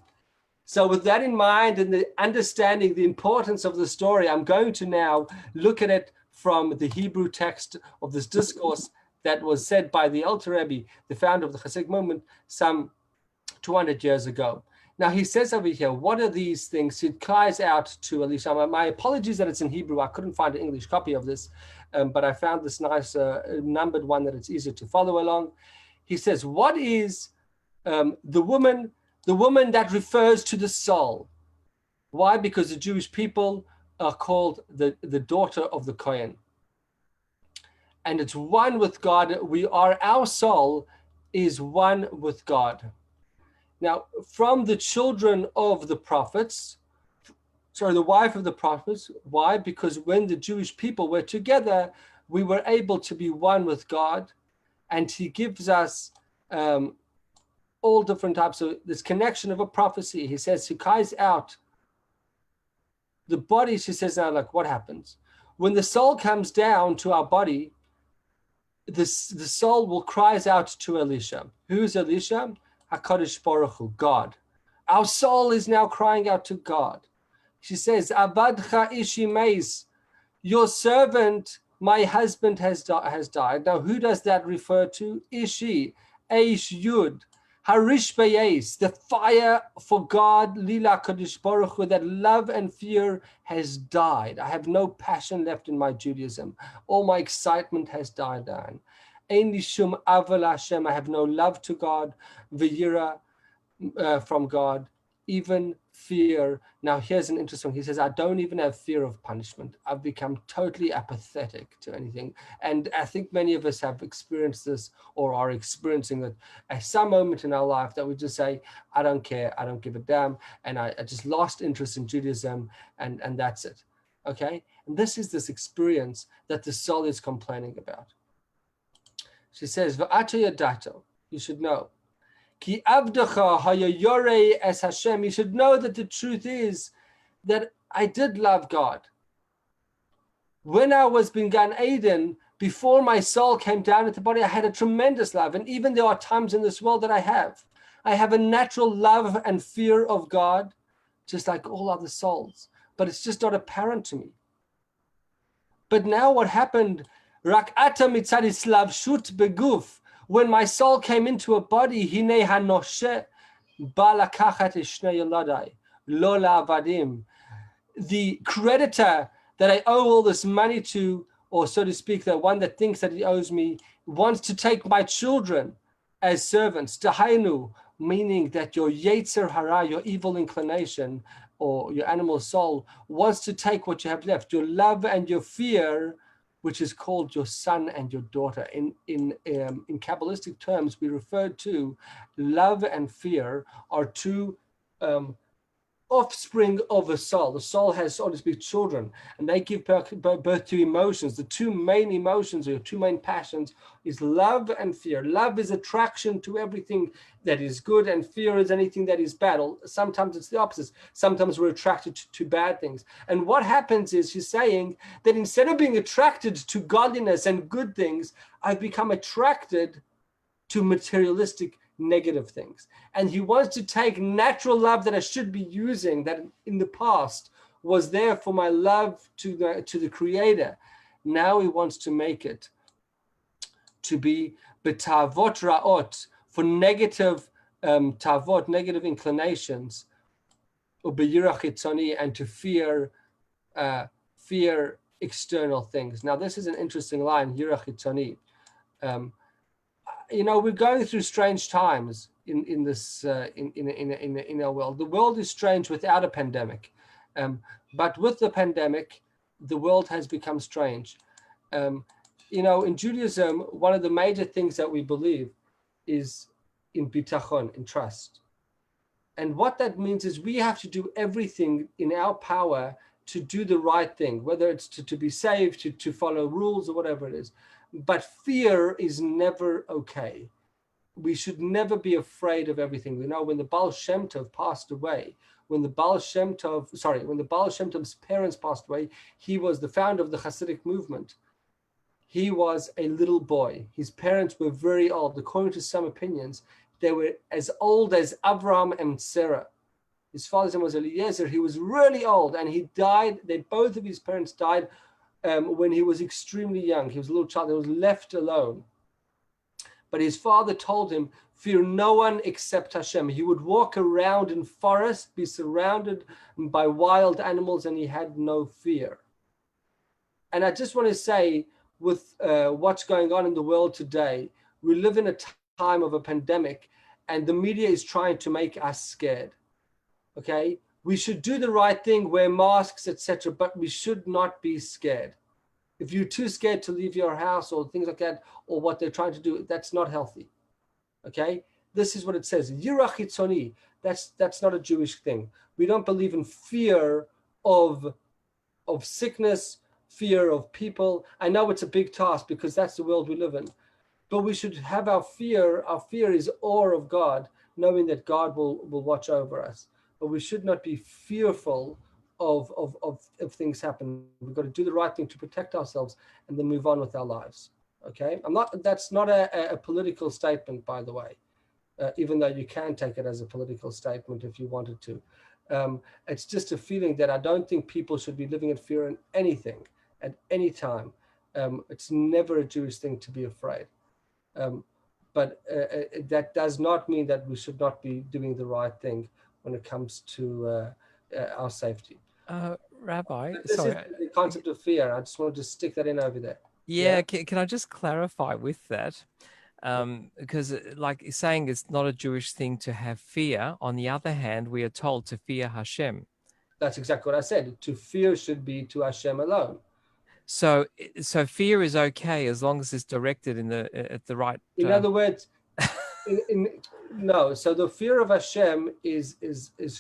So with that in mind and the understanding the importance of the story, I'm going to now look at it from the Hebrew text of this discourse that was said by the Alter Rebbe, the founder of the Hasidic movement, some 200 years ago. Now he says over here, what are these things? He cries out to Elisha. My apologies that it's in Hebrew. I couldn't find an English copy of this, but I found this nice numbered one that it's easier to follow along. He says, what is the woman that refers to the soul? Why? Because the Jewish people are called the daughter of the Kohen. And it's one with God. Our soul is one with God. Now, from the children of the prophets, the wife of the prophets, why? Because when the Jewish people were together, we were able to be one with God, and he gives us all different types of this connection of a prophecy. He says, he cries out the body. She says, now, like, what happens? When the soul comes down to our body, the soul will cries out to Elisha. Who's Elisha? HaKadosh Baruch Hu, God. Our soul is now crying out to God. She says, Abadcha ishi meis, your servant, my husband has died. Now, who does that refer to? Ishi, Eish Yud, Harish Bayes, the fire for God, Lila Kadosh Baruch Hu, that love and fear has died. I have no passion left in my Judaism. All my excitement has died down. Ein li shum aval Hashem, I have no love to God, v'yira from God, even fear. Now here's an interesting one. He says, I don't even have fear of punishment. I've become totally apathetic to anything. And I think many of us have experienced this or are experiencing it at some moment in our life that we just say, I don't care, I don't give a damn, and I just lost interest in Judaism, and that's it. Okay? And this is this experience that the soul is complaining about. She says, V'ata yadato, you should know. Ki avdacha hayayore es Hashem, you should know that the truth is that I did love God. When I was in Gan Eden, before my soul came down at the body, I had a tremendous love. And even there are times in this world that I have a natural love and fear of God, just like all other souls. But it's just not apparent to me. But now what happened, Rak ata mitzad islavshut beguf, when my soul came into a body, hine hanoshe ba lakachat shnei yoladai lo la'avadim. The creditor that I owe all this money to, or so to speak, the one that thinks that he owes me, wants to take my children as servants. Tahainu, meaning that your yetzer hara, your evil inclination, or your animal soul, wants to take what you have left, your love and your fear, which is called your son and your daughter. In Kabbalistic terms, we refer to love and fear are two offspring of a soul. The soul has, so to speak, children, and they give birth to emotions. The two main emotions or two main passions is love and fear. Love is attraction to everything that is good, and fear is anything that is bad. Or sometimes it's the opposite. Sometimes we're attracted to bad things. And what happens is she's saying that instead of being attracted to godliness and good things, I've become attracted to materialistic negative things. And he wants to take natural love that I should be using, that in the past was there for my love to the Creator. Now he wants to make it to be betavot ra'ot, for negative tavot, negative inclinations, ubeyirach hitzoni, and to fear external things. Now this is an interesting line, yirach hitzoni. We're going through strange times in our world. The world is strange without a pandemic, but with the pandemic, the world has become strange. In Judaism, one of the major things that we believe is in bitachon, in trust. And what that means is we have to do everything in our power to do the right thing, whether it's to be saved, to follow rules or whatever it is. But fear is never okay. We should never be afraid of everything. We know when the Baal Shem Tov passed away, when the Baal Shem Tov's parents passed away, he was the founder of the Hasidic movement. He was a little boy. His parents were very old. According to some opinions, they were as old as Abraham and Sarah. His father's name was Eliezer. He was really old, and he died. Both of his parents died when he was extremely young. He was a little child. He was left alone. But his father told him, fear no one except Hashem. He would walk around in forest, be surrounded by wild animals, and he had no fear. And I just want to say, with what's going on in the world today, we live in a time of a pandemic, and the media is trying to make us scared. Okay, we should do the right thing, wear masks, etc., but we should not be scared. If you're too scared to leave your house or things like that, or what they're trying to do, that's not healthy. Okay, this is what it says. Yirah chitzoni. That's not a Jewish thing. We don't believe in fear of sickness, fear of people. I know it's a big task because that's the world we live in, but we should have our fear. Our fear is awe of God, knowing that God will watch over us. But we should not be fearful of things happening. We've got to do the right thing to protect ourselves and then move on with our lives. Okay, that's not a political statement, by the way, even though you can take it as a political statement if you wanted to. It's just a feeling that I don't think people should be living in fear in anything at any time. It's never a Jewish thing to be afraid. But that does not mean that we should not be doing the right thing when it comes to our safety. Rabbi, This sorry. is the concept of fear. I just wanted to stick that in over there. Yeah, can I just clarify with that? Because like you're saying, it's not a Jewish thing to have fear. On the other hand, we are told to fear Hashem. That's exactly what I said. To fear should be to Hashem alone. So fear is okay as long as it's directed at the right. In other words, no. So the fear of Hashem is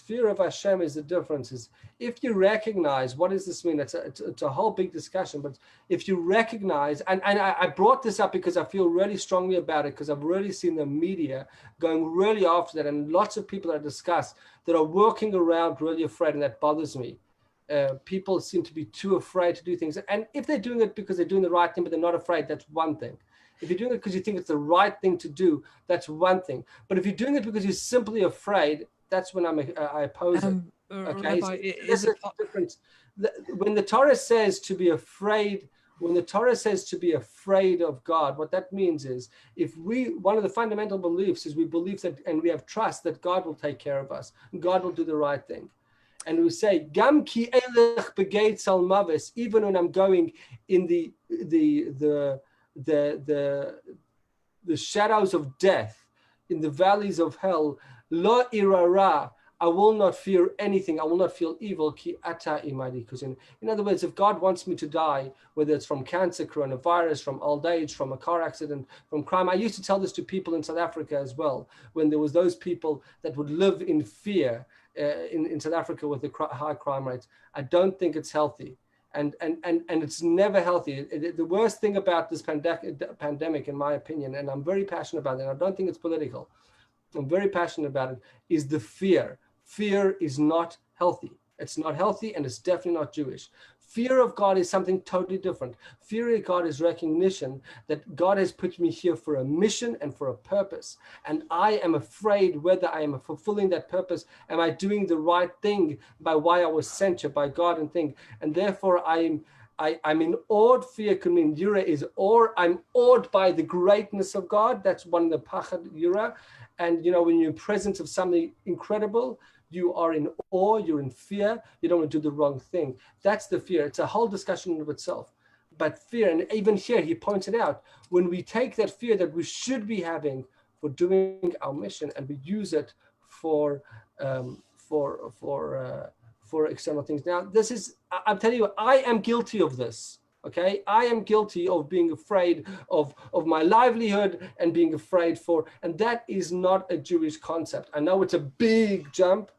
fear of Hashem is the difference. Is if you recognize, what does this mean? It's a whole big discussion. But if you recognize, and I brought this up because I feel really strongly about it, because I've really seen the media going really after that, and lots of people that I discuss that are walking around really afraid, and that bothers me. People seem to be too afraid to do things, and if they're doing it because they're doing the right thing but they're not afraid, that's one thing. If you're doing it because you think it's the right thing to do, that's one thing. But if you're doing it because you're simply afraid, that's when I oppose it. Okay, Rabbi, so there's a difference. When the Torah says to be afraid, when the Torah says to be afraid of God, what that means is, one of the fundamental beliefs is we believe that, and we have trust that God will take care of us, and God will do the right thing. And we say, Gam ki elech begates al mavis, even when I'm going in the shadows of death, in the valleys of hell, lo irara, I will not fear anything. I will not feel evil. Ki ata imadi. Because in other words, if God wants me to die, whether it's from cancer, coronavirus, from old age, from a car accident, from crime. I used to tell this to people in South Africa as well, when there was those people that would live in fear in South Africa with the high crime rates. I don't think it's healthy. And it's never healthy. The worst thing about this pandemic, in my opinion, and I'm very passionate about it, and I don't think it's political, I'm very passionate about it, is the fear. Fear is not healthy. It's not healthy, and it's definitely not Jewish. Fear of God is something totally different. Fear of God is recognition that God has put me here for a mission and for a purpose. And I am afraid whether I am fulfilling that purpose. Am I doing the right thing by why I was sent here by God and thing? And therefore I'm in awed. Fear can mean yira is awe. I'm awed by the greatness of God. That's one of the pachad yira. And when you're in presence of something incredible, you are in awe, you're in fear, you don't want to do the wrong thing. That's the fear. It's a whole discussion of itself. But fear, and even here he pointed out, when we take that fear that we should be having for doing our mission and we use it for external things. Now, this is, I'm telling you, I am guilty of this. Okay, I am guilty of being afraid of my livelihood and being afraid and that is not a Jewish concept. I know it's a big jump,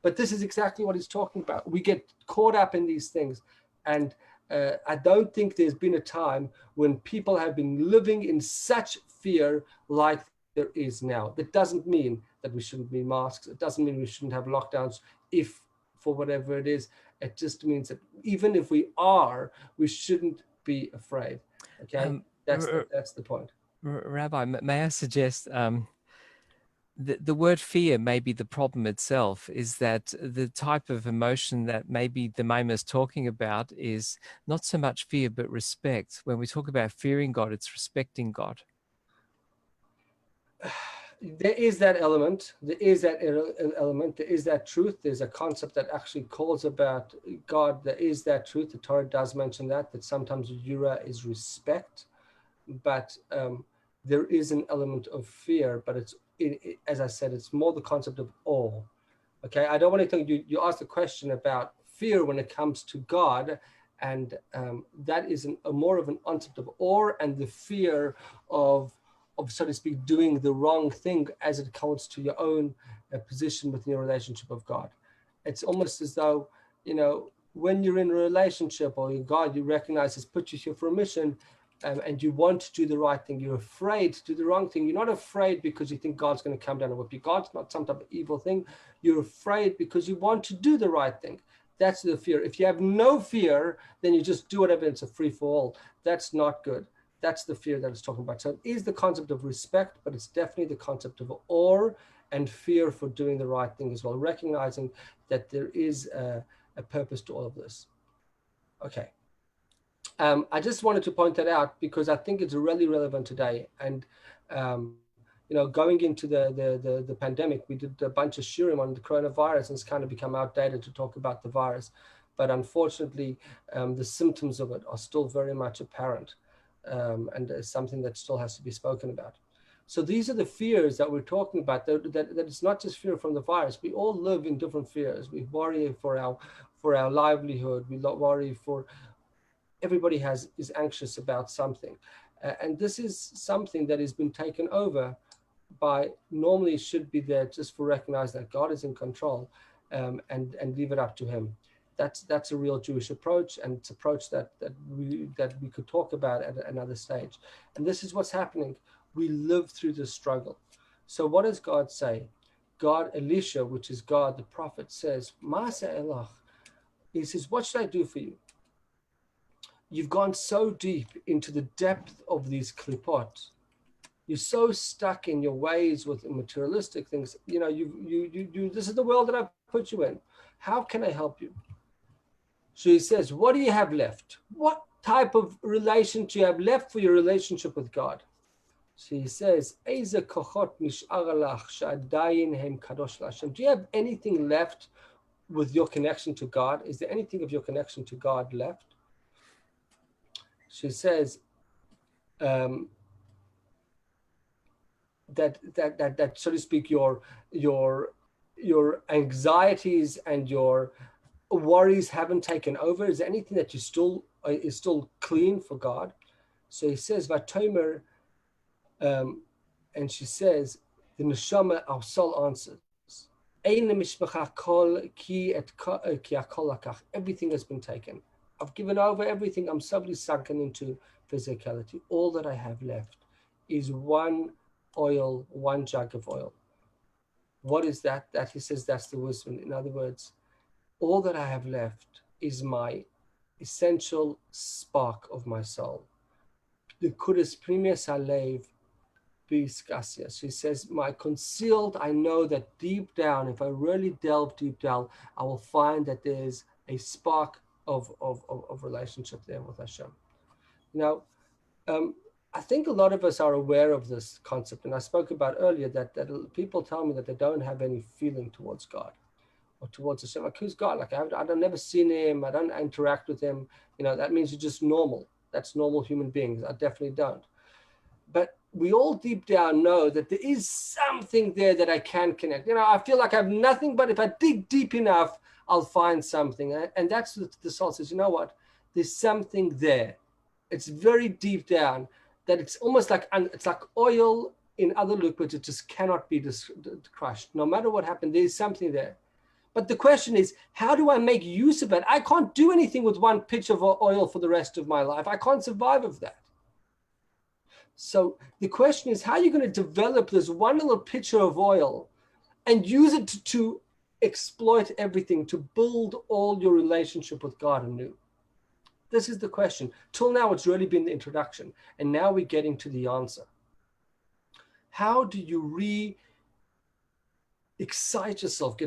but this is exactly what he's talking about. We get caught up in these things. And I don't think there's been a time when people have been living in such fear like there is now. That doesn't mean that we shouldn't be masks. It doesn't mean we shouldn't have lockdowns. if for whatever it is. It just means that even if we are, we shouldn't be afraid. Okay, that's the point. Rabbi, may I suggest the word fear may be the problem itself, is that the type of emotion that maybe the Maimon is talking about is not so much fear, but respect. When we talk about fearing God, it's respecting God. There is that element. There is that element. There is that truth. There's a concept that actually calls about God. There is that truth. The Torah does mention that sometimes yira is respect, but there is an element of fear. But as I said, it's more the concept of awe. Okay, I don't want to think you asked a question about fear when it comes to God, and that is a more of an concept of awe and the fear of, so to speak, doing the wrong thing as it comes to your own position within your relationship of God. It's almost as though, when you're in a relationship or God, you recognize has put you here for a mission, and you want to do the right thing. You're afraid to do the wrong thing. You're not afraid because you think God's going to come down and whip you. God's not some type of evil thing. You're afraid because you want to do the right thing. That's the fear. If you have no fear, then you just do whatever. It's a free for all. That's not good. That's the fear that it's talking about. So it is the concept of respect, but it's definitely the concept of awe and fear for doing the right thing as well, recognizing that there is a purpose to all of this. Okay. I just wanted to point that out because I think it's really relevant today. And, going into the pandemic, we did a bunch of shiurim on the coronavirus, and it's kind of become outdated to talk about the virus. But unfortunately, the symptoms of it are still very much apparent. And it's something that still has to be spoken about. So these are the fears that we're talking about, that it's not just fear from the virus. We all live in different fears. We worry for our livelihood. We worry for, everybody is anxious about something. And this is something that has been taken over by, normally should be there just for recognize that God is in control, and leave it up to him. That's a real Jewish approach, and it's an approach that we could talk about at another stage. And this is what's happening. We live through the struggle. So what does God say? God, Elisha, which is God, the prophet, says, Ma'aseh elach. He says, what should I do for you? You've gone so deep into the depth of these klipot. You're so stuck in your ways with materialistic things. This is the world that I've put you in. How can I help you? So he says, what do you have left? What type of relationship do you have left for your relationship with God? So he says, do you have anything left with your connection to God? Is there anything of your connection to God left? She says that so to speak, your anxieties and your worries haven't taken over. Is there anything that is still clean for God? So he says, Vatomer, and she says, the neshama, our soul answers, everything has been taken. I've given over everything. I'm solely sunken into physicality. All that I have left is one jug of oil. What is that? That he says that's the wisdom. In other words, all that I have left is my essential spark of my soul. The kudas primius halev biskasia. She says, my concealed, I know that deep down, if I really delve deep down, I will find that there's a spark of relationship there with Hashem. Now, I think a lot of us are aware of this concept, and I spoke about earlier that people tell me that they don't have any feeling towards God or towards Hashem. Like, who's God? Like, I've never seen him. I don't interact with him. That means you're just normal. That's normal human beings. I definitely don't. But we all deep down know that there is something there that I can connect. I feel like I have nothing, but if I dig deep enough, I'll find something. And that's what the soul says. You know what? There's something there. It's very deep down that it's almost like oil in other liquids. It just cannot be crushed. No matter what happened, there's something there. But the question is, how do I make use of it? I can't do anything with one pitch of oil for the rest of my life. I can't survive of that. So the question is, how are you going to develop this one little pitcher of oil and use it to exploit everything to build all your relationship with God anew? This is the question. Till now, it's really been the introduction. And now we're getting to the answer. How do you excite yourself,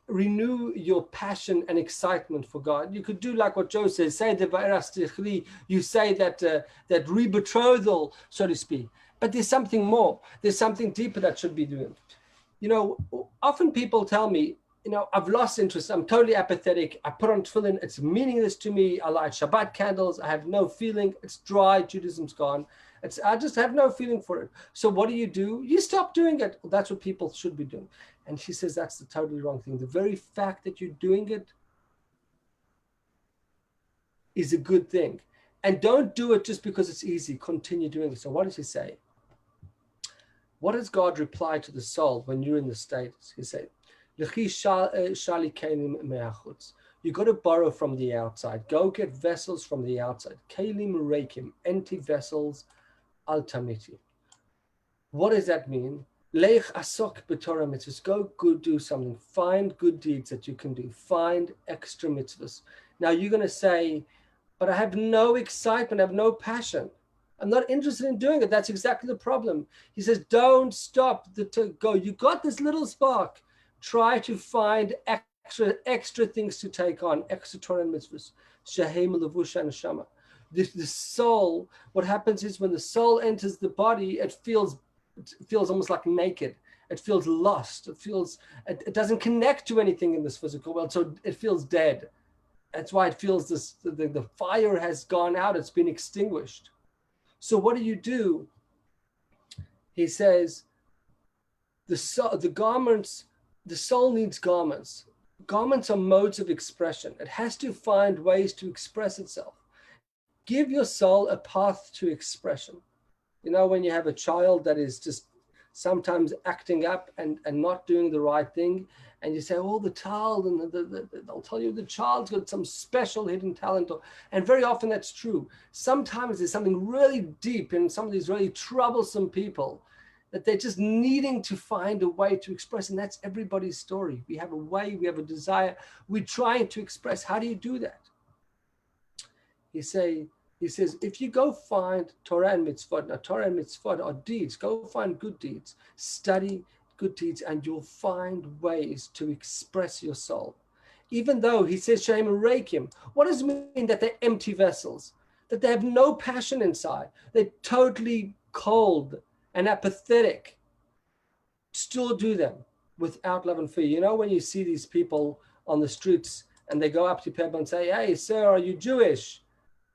renew your passion and excitement for God? You could do like what Joe says, say the Va'eras Tichli, you say that re-betrothal, so to speak. But there's something more. There's something deeper that should be doing. You know, often people tell me, you know, I've lost interest. I'm totally apathetic. I put on tefillin. It's meaningless to me. I light Shabbat candles. I have no feeling. It's dry. Judaism's gone. I just have no feeling for it. So what do? You stop doing it. Well, that's what people should be doing. And she says that's the totally wrong thing. The very fact that you're doing it is a good thing. And don't do it just because it's easy. Continue doing it. So what does he say? What does God reply to the soul when you're in the state? He said, you got to borrow from the outside. Go get vessels from the outside. Kalim reikim, empty vessels, al tamiti. What does that mean? Leich asok b'torah mitzvahs. Go do something. Find good deeds that you can do. Find extra mitzvahs. Now you're going to say, but I have no excitement. I have no passion. I'm not interested in doing it. That's exactly the problem. He says, don't stop to go. You got this little spark. Try to find extra things to take on, extra Torah and mitzvahs. Shehem levusha neshama. The soul, what happens is when the soul enters the body, it feels almost like naked. It feels lost. It doesn't connect to anything in this physical world, so it feels dead. That's why it feels the fire has gone out. It's been extinguished. So what do? He says, the soul needs garments. Garments are modes of expression. It has to find ways to express itself. Give your soul a path to expression. You know, when you have a child that is just sometimes acting up and not doing the right thing, and you say, oh, the child, and they'll tell you the child's got some special hidden talent. And very often that's true. Sometimes there's something really deep in some of these really troublesome people that they're just needing to find a way to express. And that's everybody's story. We have a way, we have a desire. We're trying to express. How do you do that? He says, if you go find Torah and mitzvot, now Torah and mitzvot are deeds, go find good deeds, study good deeds, and you'll find ways to express your soul. Even though he says, Shem Reikim, what does it mean that they're empty vessels? That they have no passion inside. They're totally cold and apathetic. Still do them without love and fear. You know, when you see these people on the streets and they go up to people and say, hey, sir, are you Jewish?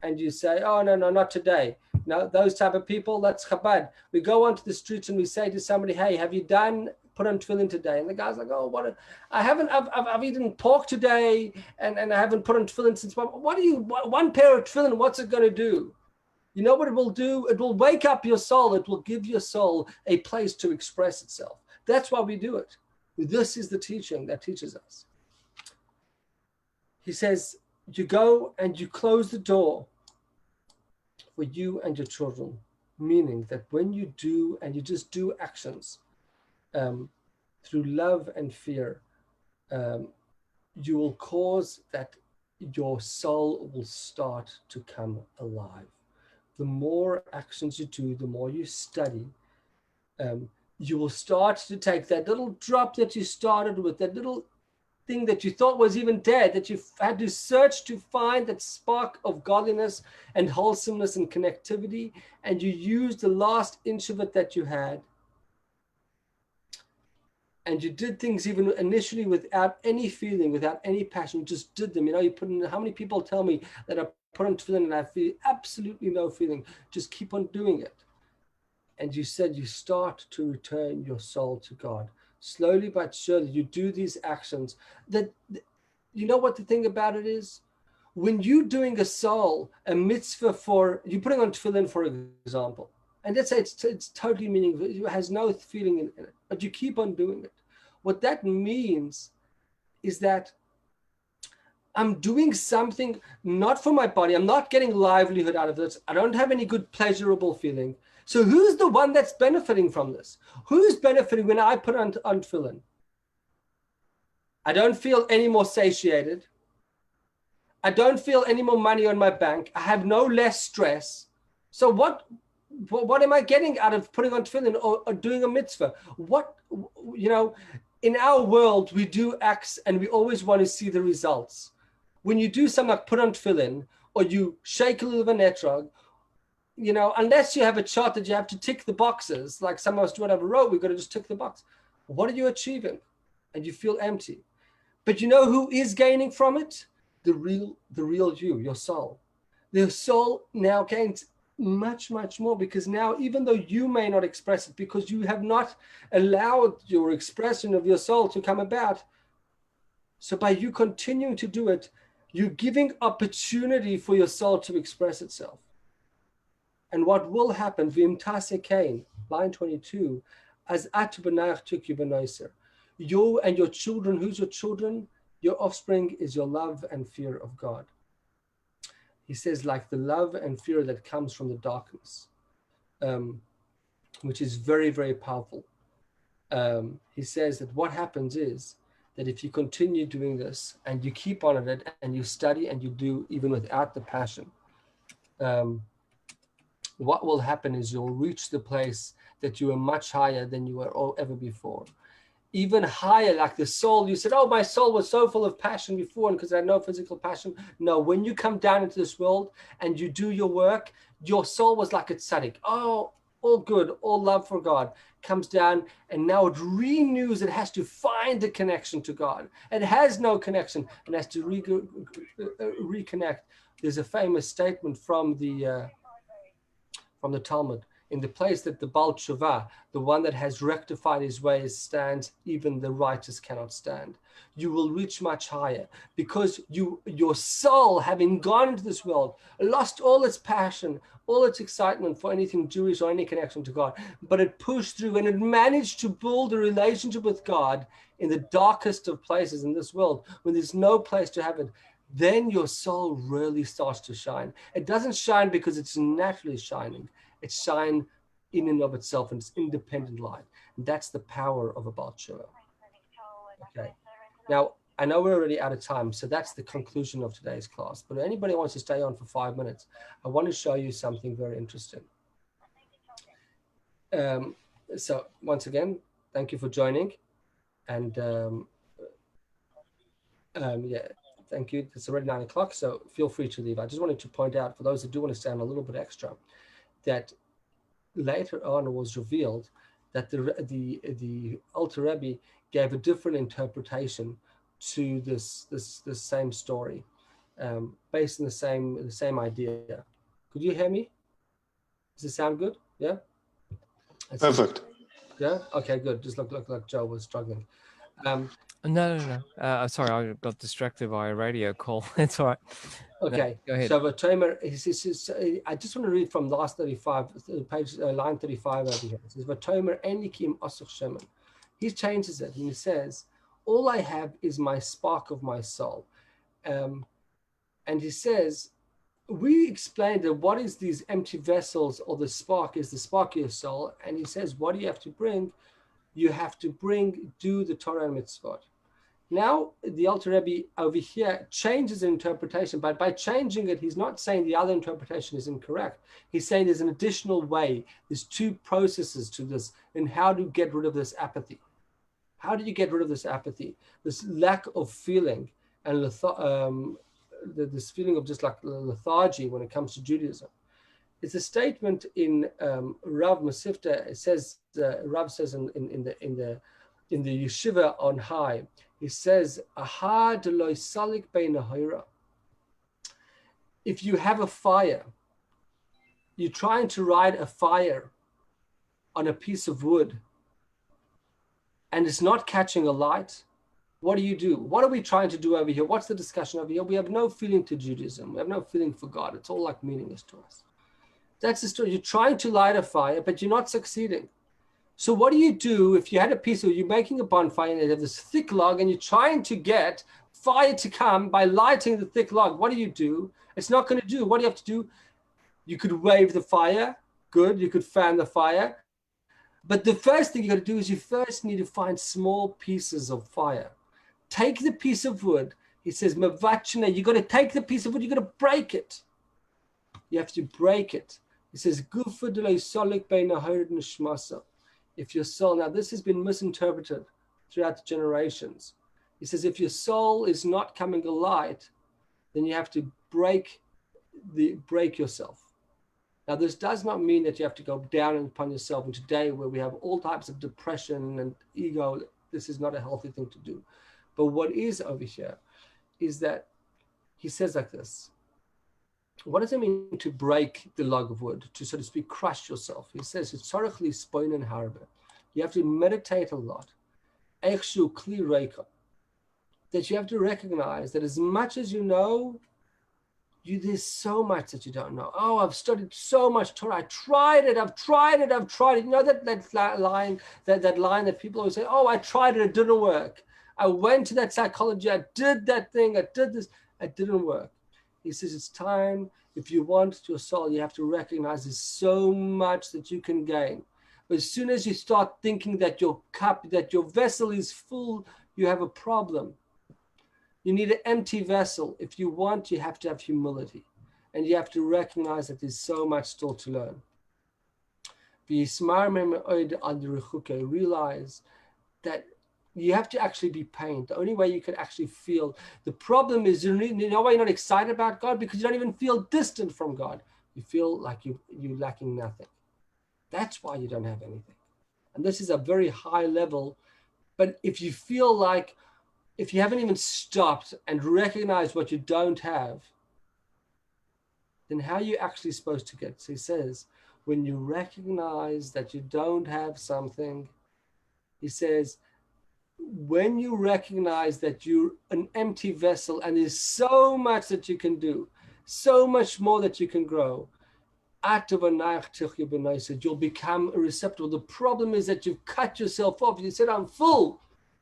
And you say, oh, no, not today. No, those type of people, that's Chabad. We go onto the streets and we say to somebody, hey, have you put on tefillin today? And the guy's like, oh, I've eaten pork today and I haven't put on tefillin since, one pair of tefillin, what's it going to do? You know what it will do? It will wake up your soul. It will give your soul a place to express itself. That's why we do it. This is the teaching that teaches us. He says, you go and you close the door for you and your children, meaning that when you do and you just do actions through love and fear, you will cause that your soul will start to come alive. The more actions you do, the more you study, you will start to take that little drop that you started with, that little thing that you thought was even dead, that you had to search to find that spark of godliness and wholesomeness and connectivity, and you used the last inch of it that you had. And you did things even initially without any feeling, without any passion, you just did them. You know, you put in, how many people tell me that I put on tefillin and I feel absolutely no feeling, just keep on doing it. And you said you start to return your soul to God. Slowly but surely, you do these actions. That, you know what the thing about it is? When you're doing a mitzvah you're putting on tefillin, for example, and let's say it's totally meaningless, it has no feeling in it, but you keep on doing it. What that means is that I'm doing something not for my body. I'm not getting livelihood out of this. I don't have any good pleasurable feeling. So who's the one that's benefiting from this? Who's benefiting when I put on tefillin? I don't feel any more satiated. I don't feel any more money on my bank. I have no less stress. So what am I getting out of putting on tefillin or doing a mitzvah? In our world, we do acts and we always want to see the results. When you do something like put on tefillin or you shake a little of an etrog, unless you have a chart that you have to tick the boxes, like some of us do it over a road, we've got to just tick the box. What are you achieving? And you feel empty. But you know who is gaining from it? The real you, your soul. The soul now gains much, much more, because now, even though you may not express it because you have not allowed your expression of your soul to come about, so by you continuing to do it, you're giving opportunity for your soul to express itself. And what will happen, V'imtase Kain, line 22, as at b'nach tuki b'noiser. You and your children, who's your children? Your offspring is your love and fear of God. He says, like the love and fear that comes from the darkness, which is very, very powerful. He says that what happens is that if you continue doing this and you keep on it and you study and you do even without the passion, what will happen is you'll reach the place that you are much higher than you were ever before. Even higher, like the soul. You said, oh, my soul was so full of passion before, and because I had no physical passion. No, when you come down into this world and you do your work, your soul was like a tzaddik. Oh, all good, all love for God comes down, and now it renews. It has to find the connection to God. It has no connection and has to reconnect. There's a famous statement from the Talmud. In the place that the Baal Tshuva, the one that has rectified his ways, stands, even the righteous cannot stand. You will reach much higher because your soul, having gone into this world, lost all its passion, all its excitement for anything Jewish or any connection to God, but it pushed through and it managed to build a relationship with God in the darkest of places in this world, when there's no place to have it. Then your soul really starts to shine. It doesn't shine because it's naturally shining. It shines in and of itself, and it's independent light. And that's the power of a Baal Tshuva. Okay. Now, I know we're already out of time, so that's the conclusion of today's class. But if anybody wants to stay on for 5 minutes, I want to show you something very interesting. So once again, thank you for joining. And yeah, thank you. It's already 9 o'clock, so feel free to leave. I just wanted to point out, for those that do want to stay on a little bit extra, that later on it was revealed that the Alter Rebbe gave a different interpretation to this same story, based on the same idea. Could you hear me? Does it sound good? Yeah. Perfect. Yeah. Okay. Good. Just look like Joe was struggling. No. Sorry, I got distracted by a radio call. It's all right. Okay, no, go ahead. So Vatomer, I just want to read from last 35, page line 35 over here. It says, Vatomer enikim asuch shemen. He changes it and he says, all I have is my spark of my soul. And he says, we explained that what is these empty vessels, or the spark is the spark of your soul. And he says, what do you have to bring? You have to do the Torah and mitzvot. Now, the Alter Rebbe over here changes the interpretation, but by changing it, he's not saying the other interpretation is incorrect. He's saying there's an additional way. There's two processes to this, and how to get rid of this apathy. How do you get rid of this apathy? This lack of feeling and this feeling of just like lethargy when it comes to Judaism. It's a statement in Rav Masifta. It says Rav says in the yeshiva on high. He says, if you have a fire, you're trying to light a fire on a piece of wood, and it's not catching a light, what do? What are we trying to do over here? What's the discussion over here? We have no feeling to Judaism. We have no feeling for God. It's all like meaningless to us. That's the story. You're trying to light a fire, but you're not succeeding. So what do if you had a piece of, you're making a bonfire and you have this thick log and you're trying to get fire to come by lighting the thick log? What do? It's not going to do. What do you have to do? You could wave the fire Good, you could fan the fire. But the first thing you got to do is you first need to find small pieces of fire. Take the piece of wood. He says, Mavachna, you got to take the piece of wood, you got to break it. You have to break it. He says, if your soul, now this has been misinterpreted throughout the generations. He says, if your soul is not coming alight, then you have to break yourself. Now, this does not mean that you have to go down upon yourself. And today, where we have all types of depression and ego, this is not a healthy thing to do. But what is over here is that he says like this. What does it mean to break the log of wood, to, so to speak, crush yourself? He says, you have to meditate a lot. That you have to recognize that as much as you know, there's so much that you don't know. Oh, I've studied so much Torah. I tried it. I've tried it. You know that line that people always say, oh, I tried it. It didn't work. I went to that psychology. I did that thing. I did this. It didn't work. He says it's time. If you want your soul, you have to recognize there's so much that you can gain. But as soon as you start thinking that your cup, that your vessel is full, you have a problem. You need an empty vessel. If you want, you have to have humility. And you have to recognize that there's so much still to learn. Realize that you have to actually be pained. The only way you can actually feel. The problem is, you know why you're not excited about God? Because you don't even feel distant from God. You feel like you're lacking nothing. That's why you don't have anything. And this is a very high level. But if you feel like, if you haven't even stopped and recognized what you don't have, then how are you actually supposed to get? So he says, when you recognize that you don't have something, he says, when you recognize that you're an empty vessel and there's so much that you can do, so much more that you can grow, you'll become receptive. The problem is that you've cut yourself off. You said, I'm full.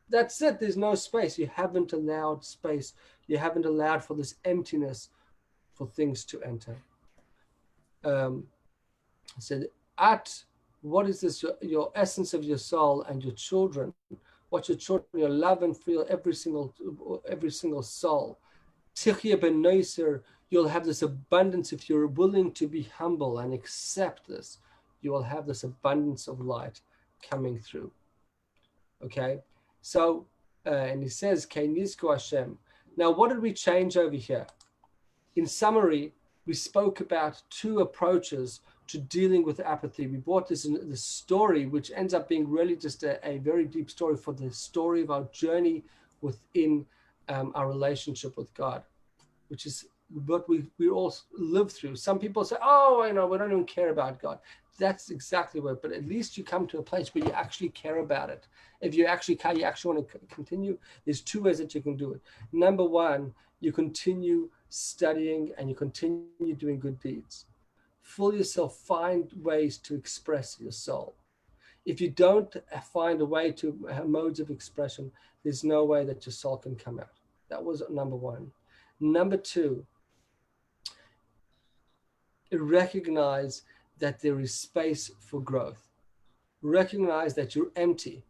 That's it. There's no space. You haven't allowed space. You haven't allowed for this emptiness for things to enter. I said, what is this? Your essence of your soul and your children. What your children, your love and feel every single soul. Tichya ben Noiser, you'll have this abundance if you're willing to be humble and accept this. You will have this abundance of light coming through. Okay, so and he says, "Keinizku Hashem." Now, what did we change over here? In summary, we spoke about two approaches to dealing with apathy. We brought this in the story, which ends up being really just a very deep story for the story of our journey within our relationship with God, which is what we all live through. Some people say, oh, I know, we don't even care about God. That's exactly what, but at least you come to a place where you actually care about it. If you actually care, you actually want to continue, there's two ways that you can do it. Number one, you continue studying and you continue doing good deeds. Fool yourself, find ways to express your soul. If you don't find a way to have modes of expression, there's no way that your soul can come out. That was number one. Number two, recognize that there is space for growth. Recognize that you're empty.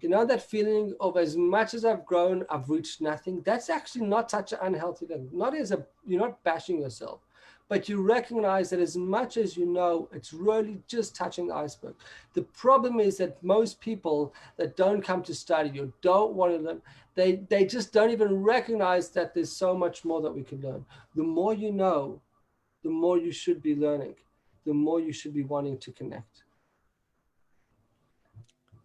You know that feeling of as much as I've grown, I've reached nothing? That's actually not such an unhealthy thing. You're not bashing yourself, but you recognize that as much as you know, it's really just touching the iceberg. The problem is that most people that don't come to study or don't want to learn, they just don't even recognize that there's so much more that we can learn. The more you know, the more you should be learning, the more you should be wanting to connect.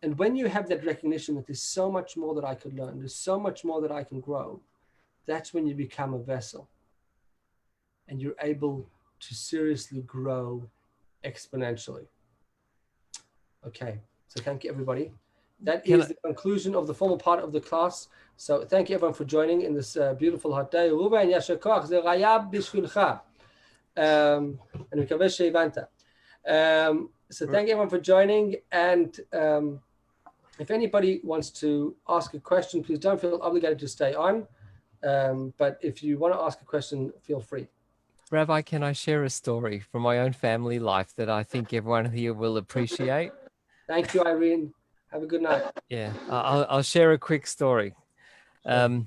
And when you have that recognition that there's so much more that I could learn, there's so much more that I can grow, that's when you become a vessel. And you're able to seriously grow exponentially. Okay, so thank you, everybody. That is the conclusion of the formal part of the class. So thank you, everyone, for joining in this beautiful hot day. So thank you, everyone, for joining. And if anybody wants to ask a question, please don't feel obligated to stay on. But if you want to ask a question, feel free. Rabbi, can I share a story from my own family life that I think everyone here will appreciate? Thank you, Irene. Have a good night. Yeah, I'll share a quick story. It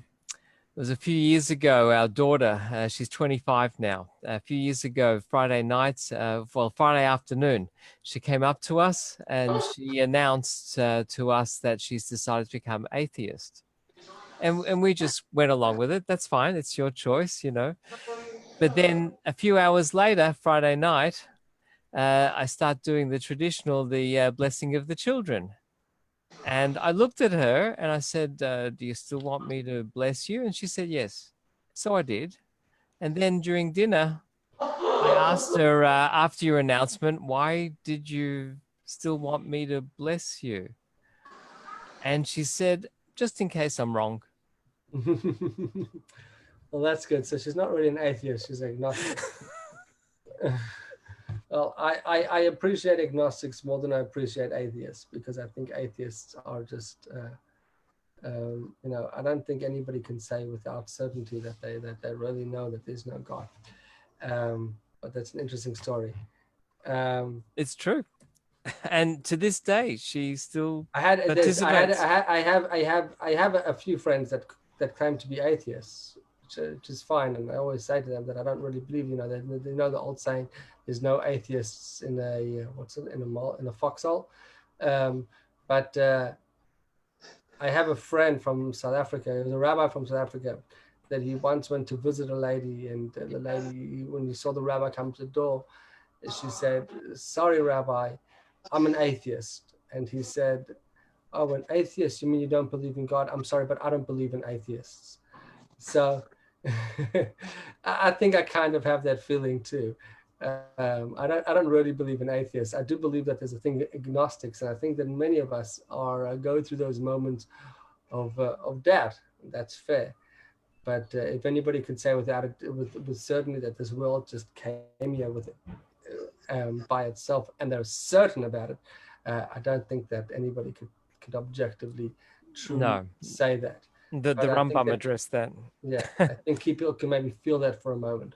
was a few years ago, our daughter, she's 25 now. A few years ago, Friday night, Friday afternoon, she came up to us and she announced to us that she's decided to become atheist. And we just went along with it. That's fine. It's your choice, you know. But then a few hours later, Friday night, I start doing the traditional, the blessing of the children. And I looked at her and I said, do you still want me to bless you? And she said, yes. So I did. And then during dinner, I asked her, after your announcement, why did you still want me to bless you? And she said, just in case I'm wrong. Well, that's good. So she's not really an atheist, she's agnostic. Well, I appreciate agnostics more than I appreciate atheists, because I think atheists are just, you know, I don't think anybody can say without certainty that they really know that there's no God. But that's an interesting story. It's true. And to this day, she still I have a few friends that claim to be atheists, which is fine, and I always say to them that I don't really believe. You know, they know the old saying, "There's no atheists in a in a foxhole." But I have a friend from South Africa. He was a rabbi from South Africa, that he once went to visit a lady, and the lady, when he saw the rabbi come to the door, she said, "Sorry, Rabbi, I'm an atheist." And he said, "Oh, an atheist? You mean you don't believe in God? I'm sorry, but I don't believe in atheists." So I think I kind of have that feeling too. I don't really believe in atheists. I do believe that there's a thing, agnostics, and I think that many of us are go through those moments of doubt. That's fair. But if anybody could say with certainty that this world just came here with by itself, and they're certain about it, I don't think that anybody could objectively truly say that. The Rambam addressed that. Yeah, I think people can maybe feel that for a moment.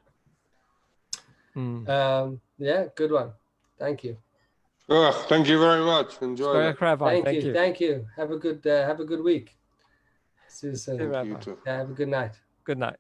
Yeah, good one. Thank you. Oh, thank you very much. Enjoy it. Thank you. Have a good week. See you soon. You too. Yeah, have a good night. Good night.